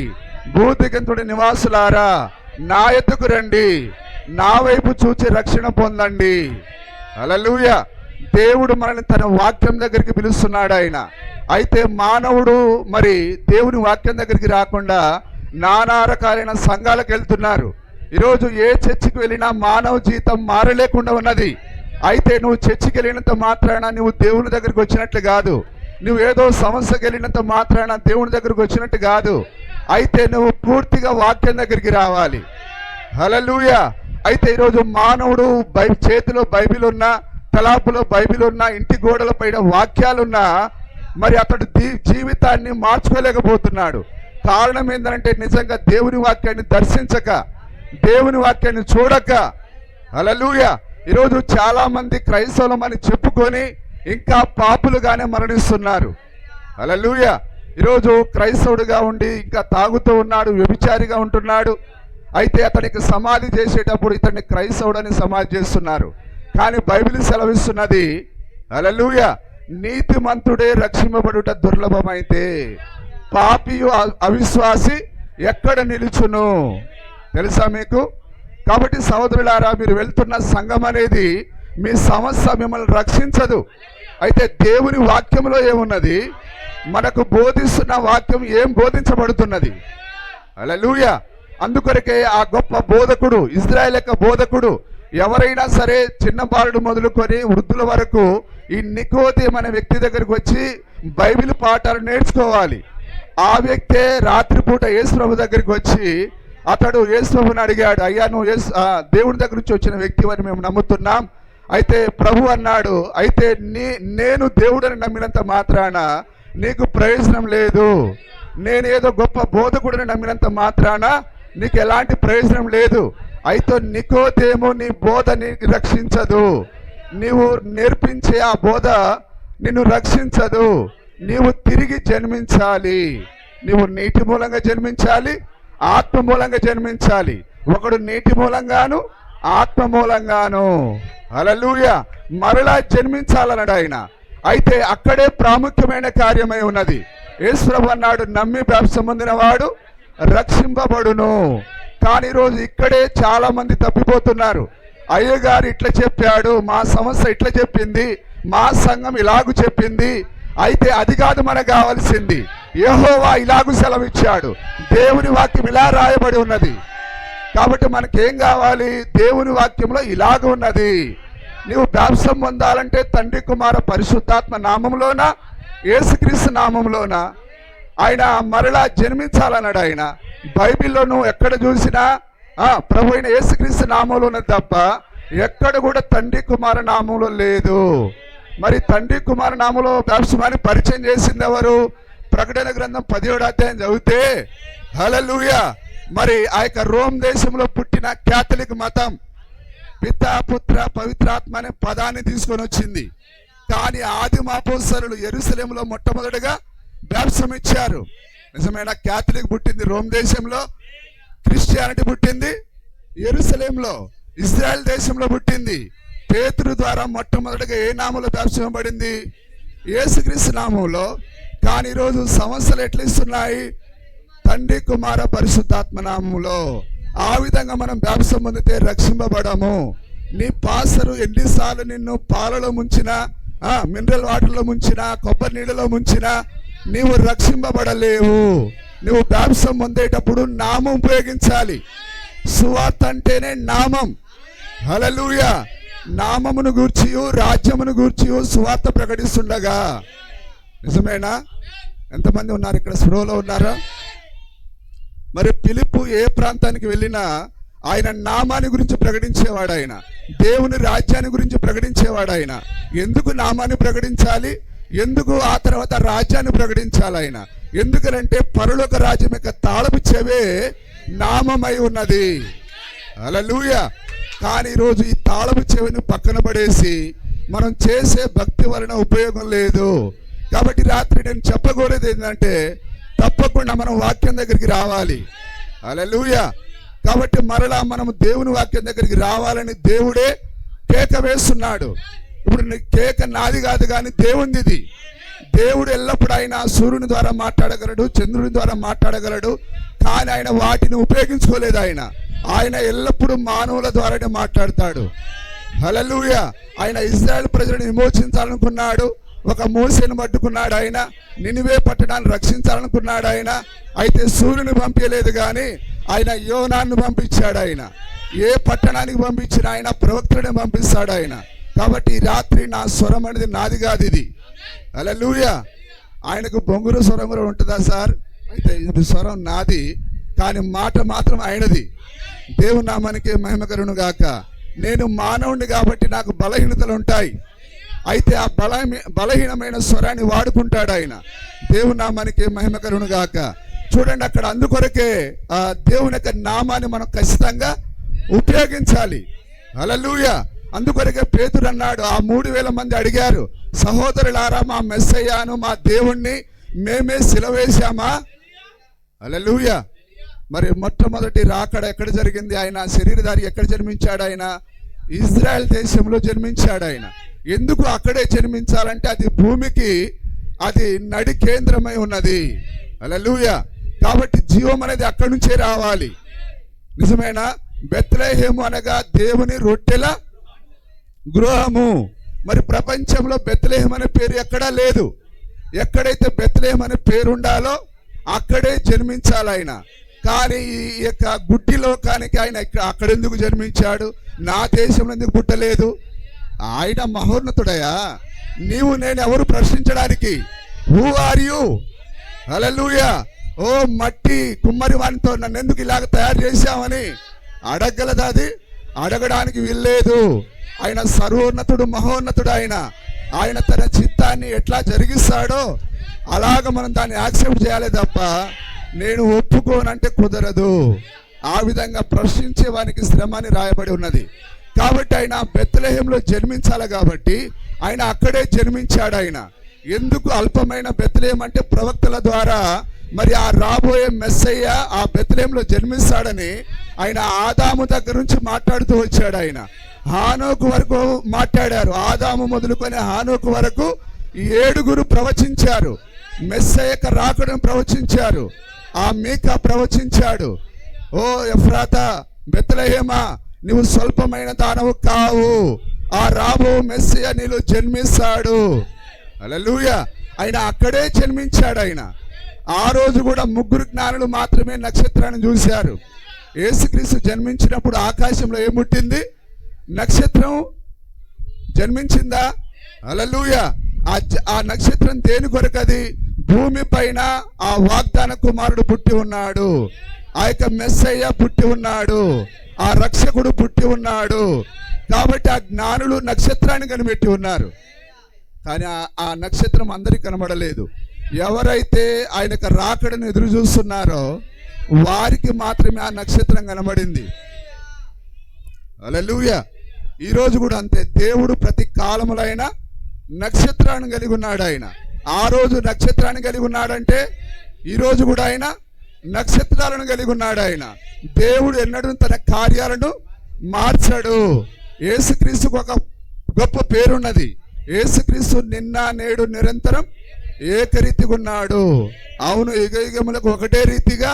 భూదిగంతుడి నివాసులారా నా ఎద్దుకు రండి, నా వైపు చూచి రక్షణ పొందండి. హల్లెలూయా. దేవుడు మనల్ని తన వాక్యం దగ్గరికి పిలుస్తున్నాడు ఆయన. అయితే మానవుడు మరి దేవుని వాక్యం దగ్గరికి రాకుండా నానా రకాలైన సంఘాలకు వెళ్తున్నారు. ఈరోజు ఏ చర్చికి వెళ్ళినా మానవ జీవితం మారలేకుండా ఉన్నది. అయితే నువ్వు చర్చికి వెళ్ళినంత మాత్రాన నువ్వు దేవుని దగ్గరికి వచ్చినట్లు కాదు. నువ్వు ఏదో సంస్థకి వెళ్ళినంత మాత్రాన దేవుని దగ్గరికి వచ్చినట్టు కాదు. అయితే నువ్వు పూర్తిగా వాక్యం దగ్గరికి రావాలి. హల్లెలూయా. అయితే ఈరోజు మానవుడు చేతిలో బైబిల్ ఉన్నా, తలాపులో బైబిల్ ఉన్నా, ఇంటి గోడల పైన వాక్యాలున్నా మరి అతడు జీవితాన్ని మార్చుకోలేకపోతున్నాడు. కారణం ఏంటంటే నిజంగా దేవుని వాక్యాన్ని దర్శించక, దేవుని వాక్యాన్ని చూడక. హల్లెలూయా. ఈరోజు చాలా మంది క్రైస్తవులం అని చెప్పుకొని ఇంకా పాపులుగానే మరణిస్తున్నారు. హల్లెలూయా. ఈరోజు క్రైస్తవుడిగా ఉండి ఇంకా తాగుతూ ఉన్నాడు, వ్యభిచారిగా ఉంటున్నాడు. అయితే అతనికి సమాధి చేసేటప్పుడు ఇతన్ని క్రైస్తవుడని సమాధి చేస్తున్నారు. కానీ బైబిల్ సెలవిస్తున్నది, హల్లెలూయా, నీతిమంతుడే రక్షింపబడుట దుర్లభమైతే పాపియు అవిశ్వాసి ఎక్కడ నిలుచును. తెలుసా మీకు? కాబట్టి సహోదరులారా, మీరు వెళ్తున్న సంఘం అనేది మీ సమస్య మిమ్మల్ని రక్షించదు. అయితే దేవుని వాక్యంలో ఏమున్నది, మనకు బోధిస్తున్న వాక్యం ఏం బోధించబడుతున్నది. హల్లెలూయా. అందుకొరకే ఆ గొప్ప బోధకుడు, ఇజ్రాయేల్ యొక్క బోధకుడు, ఎవరైనా సరే చిన్న బాలుడు మొదలుకొని వృద్ధుల వరకు ఈ నికోదేము అనే వ్యక్తి దగ్గరికి వచ్చి బైబిల్ పాఠాలు నేర్చుకోవాలి. ఆ వ్యక్తే రాత్రిపూట యేసు ప్రభు దగ్గరికి వచ్చి అతడు యేసు ప్రభుని అడిగాడు, అయ్యా నువ్వు దేవుని దగ్గర నుంచి వచ్చిన వ్యక్తి అని మేము నమ్ముతున్నాం. అయితే ప్రభు అన్నాడు, అయితే నేను దేవుడని నమ్మినంత మాత్రాన నీకు ప్రయోజనం లేదు. నేనేదో గొప్ప బోధకుడిని నమ్మినంత మాత్రాన నీకు ఎలాంటి ప్రయోజనం లేదు. అయితే నికోదేము నీ బోధ నీకు రక్షించదు. నీవు నేర్పించే ఆ బోధ నిన్ను రక్షించదు. నీవు తిరిగి జన్మించాలి. నీవు నీటి మూలంగా జన్మించాలి, ఆత్మ మూలంగా జన్మించాలి. ఒకడు నీటి మూలంగాను ఆత్మ మూలంగాను. హల్లెలూయా. మరలా జన్మించాలన్నాడు ఆయన. అయితే అక్కడే ప్రాముఖ్యమైన కార్యమై ఉన్నది. యేసు ప్రభు అన్నాడు, నమ్మి బాప్తిసం పొందిన వాడు రక్షింపబడును. కానీ ఈరోజు ఇక్కడే చాలా మంది తప్పిపోతున్నారు. అయ్యగారు ఇట్లా చెప్పాడు, మా సంస్థ ఇట్లా చెప్పింది, మా సంఘం ఇలాగు చెప్పింది. అయితే అది కాదు మనకు కావాల్సింది. యెహోవా ఇలాగు సెలవిచ్చాడు, దేవుని వాక్యం ఇలా రాయబడి ఉన్నది. కాబట్టి మనకేం కావాలి? దేవుని వాక్యంలో ఇలాగ ఉన్నది. నీవు బాప్తిసం పొందాలంటే తండ్రి కుమార పరిశుద్ధాత్మ నామంలోన, యేసుక్రీస్తు నామంలోన ఆయన మరలా జన్మించాలన్నాడు ఆయన. బైబిల్లో నువ్వు ఎక్కడ చూసినా ప్రభు అయిన యేసుక్రీస్తు నామంలో ఉన్నది తప్ప ఎక్కడ కూడా తండ్రి కుమార నామంలో లేదు. మరి తండ్రి కుమార నామంలో బాప్తిసాన్ని పరిచయం చేసింది ఎవరు? ప్రకటన గ్రంథం 17వ అధ్యాయం చదివితే హల్లెలూయా, మరి ఆ యొక్క రోమ్ దేశంలో పుట్టిన క్యాథలిక్ మతం పితా పుత్ర పవిత్రాత్మ అనే పదాన్ని తీసుకొని వచ్చింది. కానీ ఆదిమ అపోస్తలులు యెరూషలేములో మొట్టమొదటిగా బాప్టిజం ఇచ్చారు. నిజమైన క్యాథలిక్ పుట్టింది రోమ్ దేశంలో, క్రిస్టియానిటీ పుట్టింది యెరూషలేములో, ఇజ్రాయెల్ దేశంలో పుట్టింది. పేతురు ద్వారా మొట్టమొదటిగా ఏ నామంలో బాప్టిజం పడింది? యేసుక్రీస్తు నామంలో. కానీ ఈరోజు సమస్యలు ఎట్లా ఇస్తున్నాయి? తండ్రి కుమార పరిశుద్ధాత్మ నామంలో. ఆ విధంగా మనం బాప్టిజం పొందితే రక్షింపబడము. నీ పాస్టరు ఎన్నిసార్లు నిన్ను పాలలో ముంచినా, మినరల్ వాటర్లో ముంచినా, కొబ్బరి నీళ్ళలో ముంచినా నీవు రక్షింపబడలేవు. నువ్వు బాప్టిజం పొందేటప్పుడు నామం ఉపయోగించాలి. సువార్త అంటేనే నామం. హల్లెలూయా. నామమును గూర్చి రాజ్యమును గూర్చి సువార్త ప్రకటిస్తుండగా. నిజమేనా? ఎంతమంది ఉన్నారు ఇక్కడ? స్పృహలో ఉన్నారా? మరి ఫిలిప్పు ఏ ప్రాంతానికి వెళ్ళినా ఆయన నామాన్ని గురించి ప్రకటించేవాడు. ఆయన దేవుని రాజ్యాన్ని గురించి ప్రకటించేవాడు. ఆయన ఎందుకు నామాన్ని ప్రకటించాలి? ఎందుకు ఆ తర్వాత రాజ్యాన్ని ప్రకటించాలి? ఆయన ఎందుకనంటే పరలోక రాజ్యం యొక్క తాళపు చెవే నామమై ఉన్నది. హల్లెలూయా. కానీ ఈరోజు ఈ తాళపు చెవిని పక్కన పడేసి మనం చేసే భక్తి వలన ఉపయోగం లేదు. కాబట్టి రాత్రి నేను చెప్పకూడదు ఏంటంటే తప్పకుండా మనం వాక్యం దగ్గరికి రావాలి. హల్లెలూయా. కాబట్టి మరలా మనం దేవుని వాక్యం దగ్గరికి రావాలని దేవుడే కేక వేస్తున్నాడు. ఇప్పుడు కేక నాది కాదు కానీ దేవునిది. దేవుడు ఎల్లప్పుడూ ఆయన సూర్యుని ద్వారా మాట్లాడగలడు, చంద్రుని ద్వారా మాట్లాడగలడు. కానీ ఆయన వాటిని ఉపయోగించుకోలేదు. ఆయన ఎల్లప్పుడూ మానవుల ద్వారానే మాట్లాడతాడు. హల్లెలూయా. ఆయన ఇశ్రాయేలు ప్రజలను విమోచించాలనుకున్నాడు. ఒక మోసేను పట్టుకున్నాడు. ఆయన నినివే పట్టణాన్ని రక్షించాలనుకున్నాడు. ఆయన అయితే సూర్యుని పంపించలేదు కానీ ఆయన యోనాను పంపించాడు. ఆయన ఏ పట్టణానికి పంపించిన ఆయన ప్రవక్తని పంపిస్తాడు. ఆయన కాబట్టి ఈ రాత్రి నా స్వరం అనేది నాది కాదు, ఇది. హల్లెలూయా. ఆయనకు బొంగురు స్వరం కూడా ఉంటుందా సార్? అయితే ఇది స్వరం నాది కానీ మాట మాత్రం ఆయనది. దేవుని నామానికి మహిమ కలుగును గాక. నేను మానవుడిని కాబట్టి నాకు బలహీనతలు ఉంటాయి. అయితే ఆ బలహీనమైన స్వరాన్ని వాడుకుంటాడు ఆయన. దేవుని నామానికి మహిమ కలుగును గాక. చూడండి, అక్కడ అందుకొరకే ఆ దేవుని యొక్క నామాన్ని మనం ఖచ్చితంగా ఉపయోగించాలి. హల్లెలూయా. అందుకొరకే పేతురు అన్నాడు, ఆ 3000 మంది అడిగారు, సహోదరులారా మా మెస్సయ్యను మా దేవుణ్ణి మేమే సిలువేశామా? హల్లెలూయా. మరి మొట్టమొదటి రాకడ ఎక్కడ జరిగింది? ఆయన శరీరధారి ఎక్కడ జన్మించాడు? ఆయన ఇజ్రాయెల్ దేశంలో జన్మించాడు. ఆయన ఎందుకు అక్కడే జన్మించాలంటే అది భూమికి అది నడి కేంద్రమై ఉన్నది. హల్లెలూయా. కాబట్టి జీవం అనేది అక్కడి నుంచే రావాలి. నిజమేనా? బెత్లెహేము అనగా దేవుని రొట్టెల గృహము. మరి ప్రపంచంలో బెత్లెహేము అనే పేరు ఎక్కడా లేదు. ఎక్కడైతే బెత్లెహేము అనే పేరు ఉండాలో అక్కడే జన్మించాలి ఆయన. కానీ ఈ యొక్క గుడ్డి లోకానికి ఆయన అక్కడెందుకు జన్మించాడు? నా దేశంలో ఎందుకు పుట్టలేదు? ఆయన మహోన్నతుడయా. నీవు నేను ఎవరు ప్రశ్నించడానికి? Who are you? హల్లెలూయా. ఓ మట్టి కుమ్మరి వానితో నన్ను ఎందుకు ఇలాగ తయారు చేశామని అడగలదా? అది అడగడానికి వీల్లేదు. ఆయన సర్వోన్నతుడు, మహోన్నతుడు. ఆయన తన చిత్తాన్ని ఎట్లా జరిగిస్తాడో అలాగ మనం దాన్ని యాక్సెప్ట్ చేయాలి తప్ప నేను ఒప్పుకోనంటే కుదరదు. ఆ విధంగా ప్రశ్నించే వానికి శ్రమ అని రాయబడి ఉన్నది. కాబట్టి ఆయన బెత్లెహేంలో జన్మించాలి కాబట్టి ఆయన అక్కడే జన్మించాడు. ఆయన ఎందుకు అల్పమైన బెత్లెహేం అంటే ప్రవక్తల ద్వారా మరి ఆ రాబోయే మెస్సయ్య ఆ బెత్లెహేంలో జన్మిస్తాడని ఆయన ఆదాము దగ్గర నుంచి మాట్లాడుతూ వచ్చాడు. ఆయన హానోకు వరకు మాట్లాడారు. ఆదాము మొదలుకొని హానోకు వరకు 7 ప్రవచించారు. మెస్సయ్యక రాకడను ప్రవచించారు. ఆ మీకా ప్రవచించాడు, ఓ ఎఫ్రాతా బెత్లెహేమా నీవు స్వల్పమైన దానవు కావు, ఆ రాబో మెస్సయ్య నీలో జన్మిస్తాడు. హల్లెలూయా. ఆయన అక్కడే జన్మించాడు. ఆయన ఆ రోజు కూడా 3 జ్ఞానులు మాత్రమే నక్షత్రాన్ని చూశారు. యేసుక్రీస్తు జన్మించినప్పుడు ఆకాశంలో ఏముట్టింది? నక్షత్రం జన్మించిందా? హల్లెలూయా. ఆ నక్షత్రం దేని కొరకది? భూమి పైన ఆ వాగ్దాన కుమారుడు పుట్టి ఉన్నాడు, ఆ యొక్క మెస్సయ్య పుట్టి ఉన్నాడు, ఆ రక్షకుడు పుట్టి ఉన్నాడు. కాబట్టి ఆ జ్ఞానులు నక్షత్రాన్ని కనిపెట్టి ఉన్నారు. కానీ ఆ నక్షత్రం అందరికి కనబడలేదు. ఎవరైతే ఆయనకు రాకడను ఎదురు చూస్తున్నారో వారికి మాత్రమే ఆ నక్షత్రం కనబడింది. హల్లెలూయా. ఈరోజు కూడా అంతే, దేవుడు ప్రతి కాలములైన నక్షత్రాన్ని కలిగి ఉన్నాడు. ఆయన ఆ రోజు నక్షత్రాన్ని కలిగి ఉన్నాడంటే ఈరోజు కూడా ఆయన నక్షత్రాలను కలిగి ఉన్నాడు. ఆయన దేవుడు ఎన్నడూ తన కార్యాలను మార్చాడు. యేసుక్రీస్తుకు ఒక గొప్ప పేరున్నది. యేసుక్రీస్తు నిన్న నేడు నిరంతరం ఏకరీతిగా ఉన్నాడు. అవును, యుగయుగములకు ఒకటే రీతిగా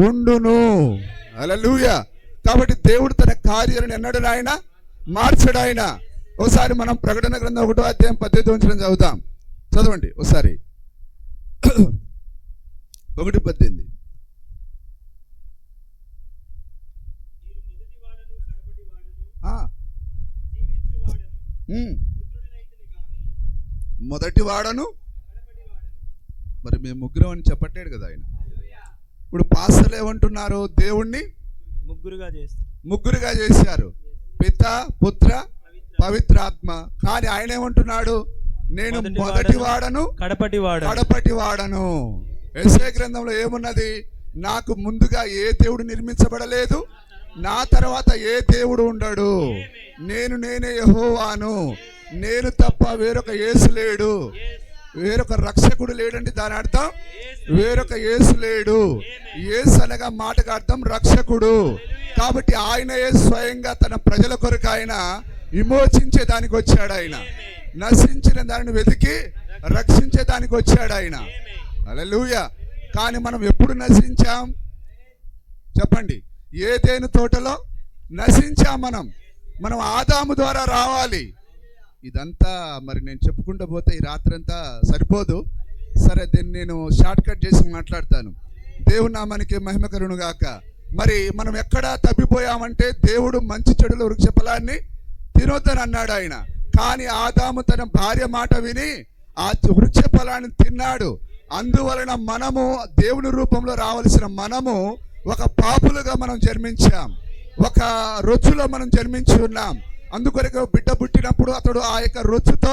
ఉండును. హల్లెలూయా. కాబట్టి దేవుడు తన కార్యాలను ఎన్నడూ ఆయన మార్చడు. ఆయన ఒకసారి మనం ప్రకటన గ్రంథం 1వ అధ్యాయం 18 చదువుతాం. చదవండి ఒకసారి. 1:18. మొదటి వాడను, మరి మేము ముగ్గురం అని చెప్పట్లేడు కదా ఆయన. ఇప్పుడు పాస్టర్లు ఏమంటున్నారు? దేవుణ్ణి ముగ్గురుగా చేశారు, పిత, పుత్ర, పవిత్రాత్మ. కానీ ఆయన ఏమంటున్నాడు? నేను మొదటి వాడను, కడపటి వాడను. యెషయా గ్రంథంలో ఏమున్నది? నాకు ముందుగా ఏ దేవుడు నిర్మించబడలేదు, నా తర్వాత ఏ దేవుడు ఉండడు. నేనే యెహోవాను, నేను తప్ప వేరొక యేసు లేడు. వేరొక రక్షకుడు లేడండి. దాని అర్థం వేరొక యేసు లేడు. యేసు అనగా మాటకు అర్థం రక్షకుడు. కాబట్టి ఆయనయే స్వయంగా తన ప్రజల కొరకు ఆయన విమోచించే దానికి వచ్చాడు. ఆయన నశించిన దానిని వెతికి రక్షించే దానికి వచ్చాడు ఆయన. హల్లెలూయా. కానీ మనం ఎప్పుడు నశించాం చెప్పండి? ఏదైనా తోటలో నశించాం. మనం ఆదాము ద్వారా రావాలి. ఇదంతా మరి నేను చెప్పుకుంటూ పోతే ఈ రాత్రంతా సరిపోదు. సరే, దీన్ని నేను షార్ట్ కట్ చేసి మాట్లాడతాను. దేవుని నామానికి మహిమ కలుగును గాక. మరి మనం ఎక్కడ తప్పిపోయామంటే, దేవుడు మంచి చెడుల వృక్ష ఫలాన్ని తినొద్దని అన్నాడు ఆయన. కానీ ఆదాము తన భార్య మాట విని ఆ వృక్ష ఫలాన్ని తిన్నాడు. అందువలన మనము దేవుని రూపంలో రావాల్సిన మనము ఒక పాపులుగా మనం జన్మించాం, ఒక రొచ్చులో మనం జన్మించి ఉన్నాం. అందుకొరకు బిడ్డ పుట్టినప్పుడు అతడు ఆ యొక్క రొచ్చుతో,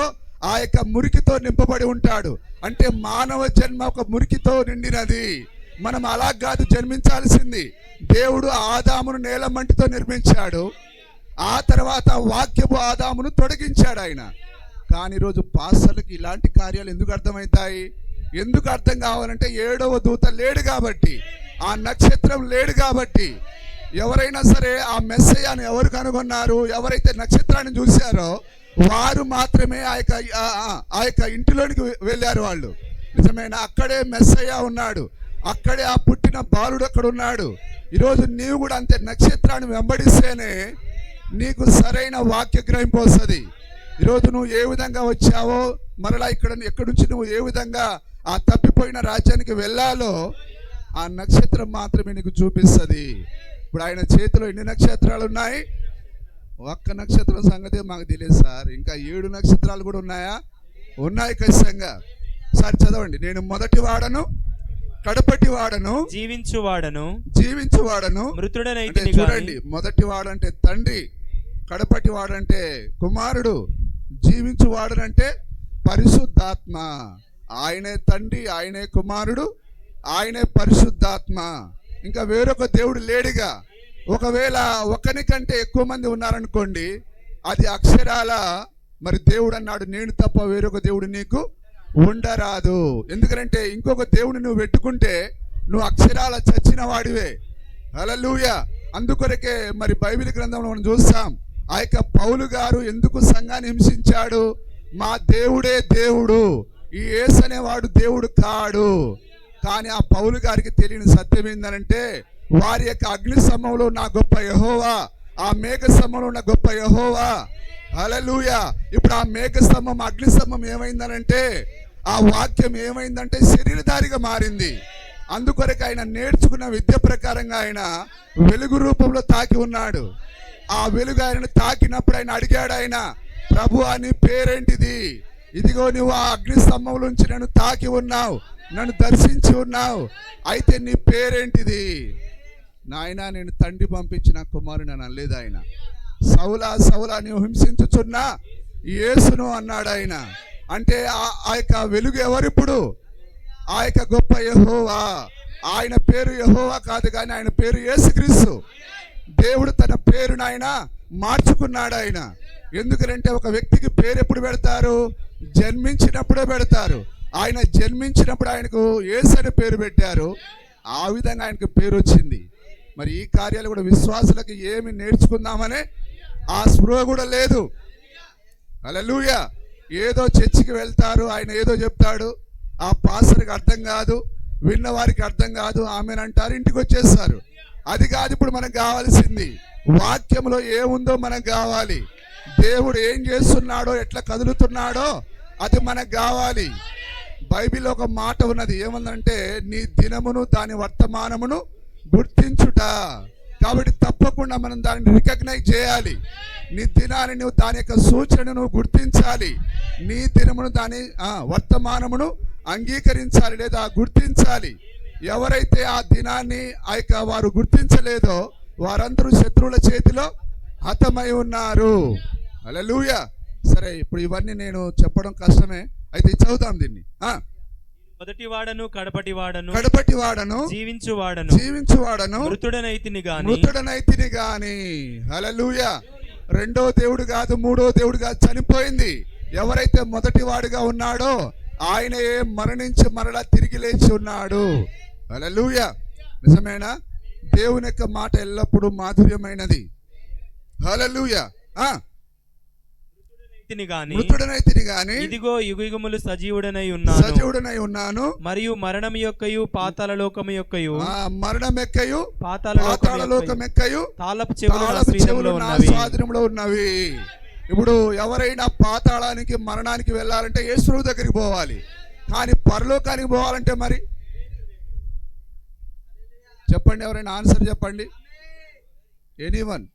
ఆ యొక్క మురికితో నింపబడి ఉంటాడు. అంటే మానవ జన్మ ఒక మురికితో నిండినది. మనం అలా కాదు జన్మించాల్సింది. దేవుడు ఆదామును నేల మంటితో నిర్మించాడు. ఆ తర్వాత వాక్యపు ఆదామును తొలగించాడు ఆయన. కానీ ఈరోజు పాస్టర్లకి ఇలాంటి కార్యాలు ఎందుకు అర్థమవుతాయి? ఎందుకు అర్థం కావాలంటే 7వ దూత లేడు కాబట్టి, ఆ నక్షత్రం లేడు కాబట్టి. ఎవరైనా సరే ఆ మెస్సయ్యను ఎవరు కనుగొన్నారు? ఎవరైతే నక్షత్రాన్ని చూశారో వారు మాత్రమే ఆ యొక్క ఇంటిలోనికి వెళ్ళారు. వాళ్ళు నిజమేనా? అక్కడే మెస్సయ్య ఉన్నాడు, అక్కడే ఆ పుట్టిన బాలుడు అక్కడ ఉన్నాడు. ఈరోజు నీవు కూడా అంతే, నక్షత్రాన్ని వెంబడిస్తేనే నీకు సరైన వాక్య గ్రహింపు వస్తుంది. ఈరోజు నువ్వు ఏ విధంగా వచ్చావో, మరలా ఎక్కడి నుంచి నువ్వు ఏ విధంగా ఆ తప్పిపోయిన రాజ్యానికి వెళ్ళాలో ఆ నక్షత్రం మాత్రమే నీకు చూపిస్తుంది. ఇప్పుడు ఆయన చేతిలో ఎన్ని నక్షత్రాలు ఉన్నాయి? ఒక్క నక్షత్రం సంగతి మాకు తెలియదు సార్. ఇంకా 7 నక్షత్రాలు కూడా ఉన్నాయా? ఉన్నాయి ఖచ్చితంగా. సార్ చదవండి. నేను మొదటి వాడను, కడపటి వాడను, జీవించువాడను, మృతుడనైతిని. చూడండి, మొదటి వాడంటే తండ్రి, కడపటి వాడంటే కుమారుడు, జీవించువాడనంటే పరిశుద్ధాత్మ. ఆయనే తండ్రి, ఆయనే కుమారుడు, ఆయనే పరిశుద్ధాత్మ. ఇంకా వేరొక దేవుడు లేడుగా. ఒకవేళ ఒకనికంటే ఎక్కువ మంది ఉన్నారనుకోండి, అది అక్షరాల మరి దేవుడు అన్నాడు, నేను తప్ప వేరొక దేవుడు నీకు ఉండరాదు. ఎందుకంటే ఇంకొక దేవుడిని నువ్వు పెట్టుకుంటే నువ్వు అక్షరాల చచ్చిన వాడివే. హల్లెలూయా. అందుకొరకే మరి బైబిల్ గ్రంథంలో మనం చూస్తాం, ఆ యొక్క పౌలు గారు ఎందుకు సంఘాన్ని హింసించాడు? మా దేవుడే దేవుడు, ఈ యేసు అనేవాడు దేవుడు కాడు. కానీ ఆ పౌలు గారికి తెలియని సత్యం ఏంటంటే, వారి యొక్క అగ్ని స్తంభంలో నా గొప్ప యెహోవా, ఆ మేఘ స్తంభంలో ఉన్న గొప్ప యెహోవా. హల్లెలూయా. ఇప్పుడు ఆ మేఘ స్తంభం, అగ్ని స్తంభం ఏమైందనంటే, ఆ వాక్యం ఏమైందంటే శరీరధారిగా మారింది. అందుకొరకు ఆయన నేర్చుకున్న విద్య ప్రకారంగా ఆయన వెలుగు రూపంలో తాకి ఉన్నాడు. ఆ వెలుగు ఆయనను తాకినప్పుడు ఆయన అడిగాడు, ఆయన ప్రభువా నీ పేరేంటిది? ఇదిగో నువ్వు ఆ అగ్ని స్తంభం నుంచి నన్ను తాకి ఉన్నావు, నన్ను దర్శించి ఉన్నావు, అయితే నీ పేరేంటిది? నాయన నేను తండ్రి పంపించిన కుమారుని అని అనలేదు ఆయన. సౌలా సౌలా నువ్వు హింసించుచున్నా యేసును అన్నాడు ఆయన. అంటే ఆ యొక్క వెలుగు ఎవరిప్పుడు? ఆ యొక్క గొప్ప యెహోవా. ఆయన పేరు యెహోవా కాదు కానీ ఆయన పేరు యేసుక్రీస్తు. దేవుడు తన పేరును ఆయన మార్చుకున్నాడు. ఆయన ఎందుకంటే ఒక వ్యక్తికి పేరు ఎప్పుడు పెడతారు? జన్మించినప్పుడే పెడతారు. ఆయన జన్మించినప్పుడు ఆయనకు యేసు అనే పేరు పెట్టారు. ఆ విధంగా ఆయనకు పేరు వచ్చింది. మరి ఈ కార్యాలు కూడా విశ్వాసులకు ఏమి నేర్చుకుందామనే ఆ స్పృహ కూడా లేదు. హల్లెలూయా. ఏదో చర్చికి వెళ్తారు, ఆయన ఏదో చెప్తాడు, ఆ పాస్టర్కి అర్థం కాదు, విన్న వారికి అర్థం కాదు, ఆమెనంటారు, ఇంటికి వచ్చేస్తారు. అది కాదు ఇప్పుడు మనకు కావాల్సింది. వాక్యంలో ఏముందో మనకు కావాలి. దేవుడు ఏం చేస్తున్నాడో, ఎట్లా కదులుతున్నాడో అది మనకు కావాలి. బైబిల్లో ఒక మాట ఉన్నది, ఏముందంటే నీ దినమును దాని వర్తమానమును గుర్తించుట. కాబట్టి తప్పకుండా మనం దానిని రికగ్నైజ్ చేయాలి. నీ దినాన్ని నువ్వు దాని యొక్క సూచనను గుర్తించాలి. నీ దినమును దాని వర్తమానమును అంగీకరించాలి లేదా గుర్తించాలి. ఎవరైతే ఆ దినాన్ని వారు గుర్తించలేదో వారందరూ శత్రువుల చేతిలో హతమై ఉన్నారు. హల్లెలూయా. సరే, ఇప్పుడు ఇవన్నీ నేను చెప్పడం కష్టమే, అయితే చదువుతాం దీన్ని. మొదటివాడను కడపటివాడను జీవించువాడను మృతుడనైతిని గాని. హల్లెలూయా. రెండో దేవుడు కాదు, మూడో దేవుడు కాదు, చనిపోయింది. ఎవరైతే మొదటివాడుగా ఉన్నాడో ఆయనే మరణించి మరలా తిరిగి లేచి ఉన్నాడు. హల్లెలూయా. నిజమేనా? దేవుని యొక్క మాట ఎల్లప్పుడూ మాధుర్యమైనది. హల్లెలూయా. మృతుడనైతిని గాని ఇదిగో యుగయుగములు సజీవుడనై ఉన్నాను మరియు మరణం యొక్కయు పాతాళ లోకము యొక్కయు పాతాళ లోకం యొక్కయు తాళపు చెవులు నా స్వాధీనంలో ఉన్నవి. ఇప్పుడు ఎవరైనా పాతాళానికి మరణానికి వెళ్ళాలంటే యేసు దగ్గరికి పోవాలి. కానీ పరలోకానికి పోవాలంటే మరి చెప్పండి, ఎవరైనా ఆన్సర్ చెప్పండి. ఎనీవన్?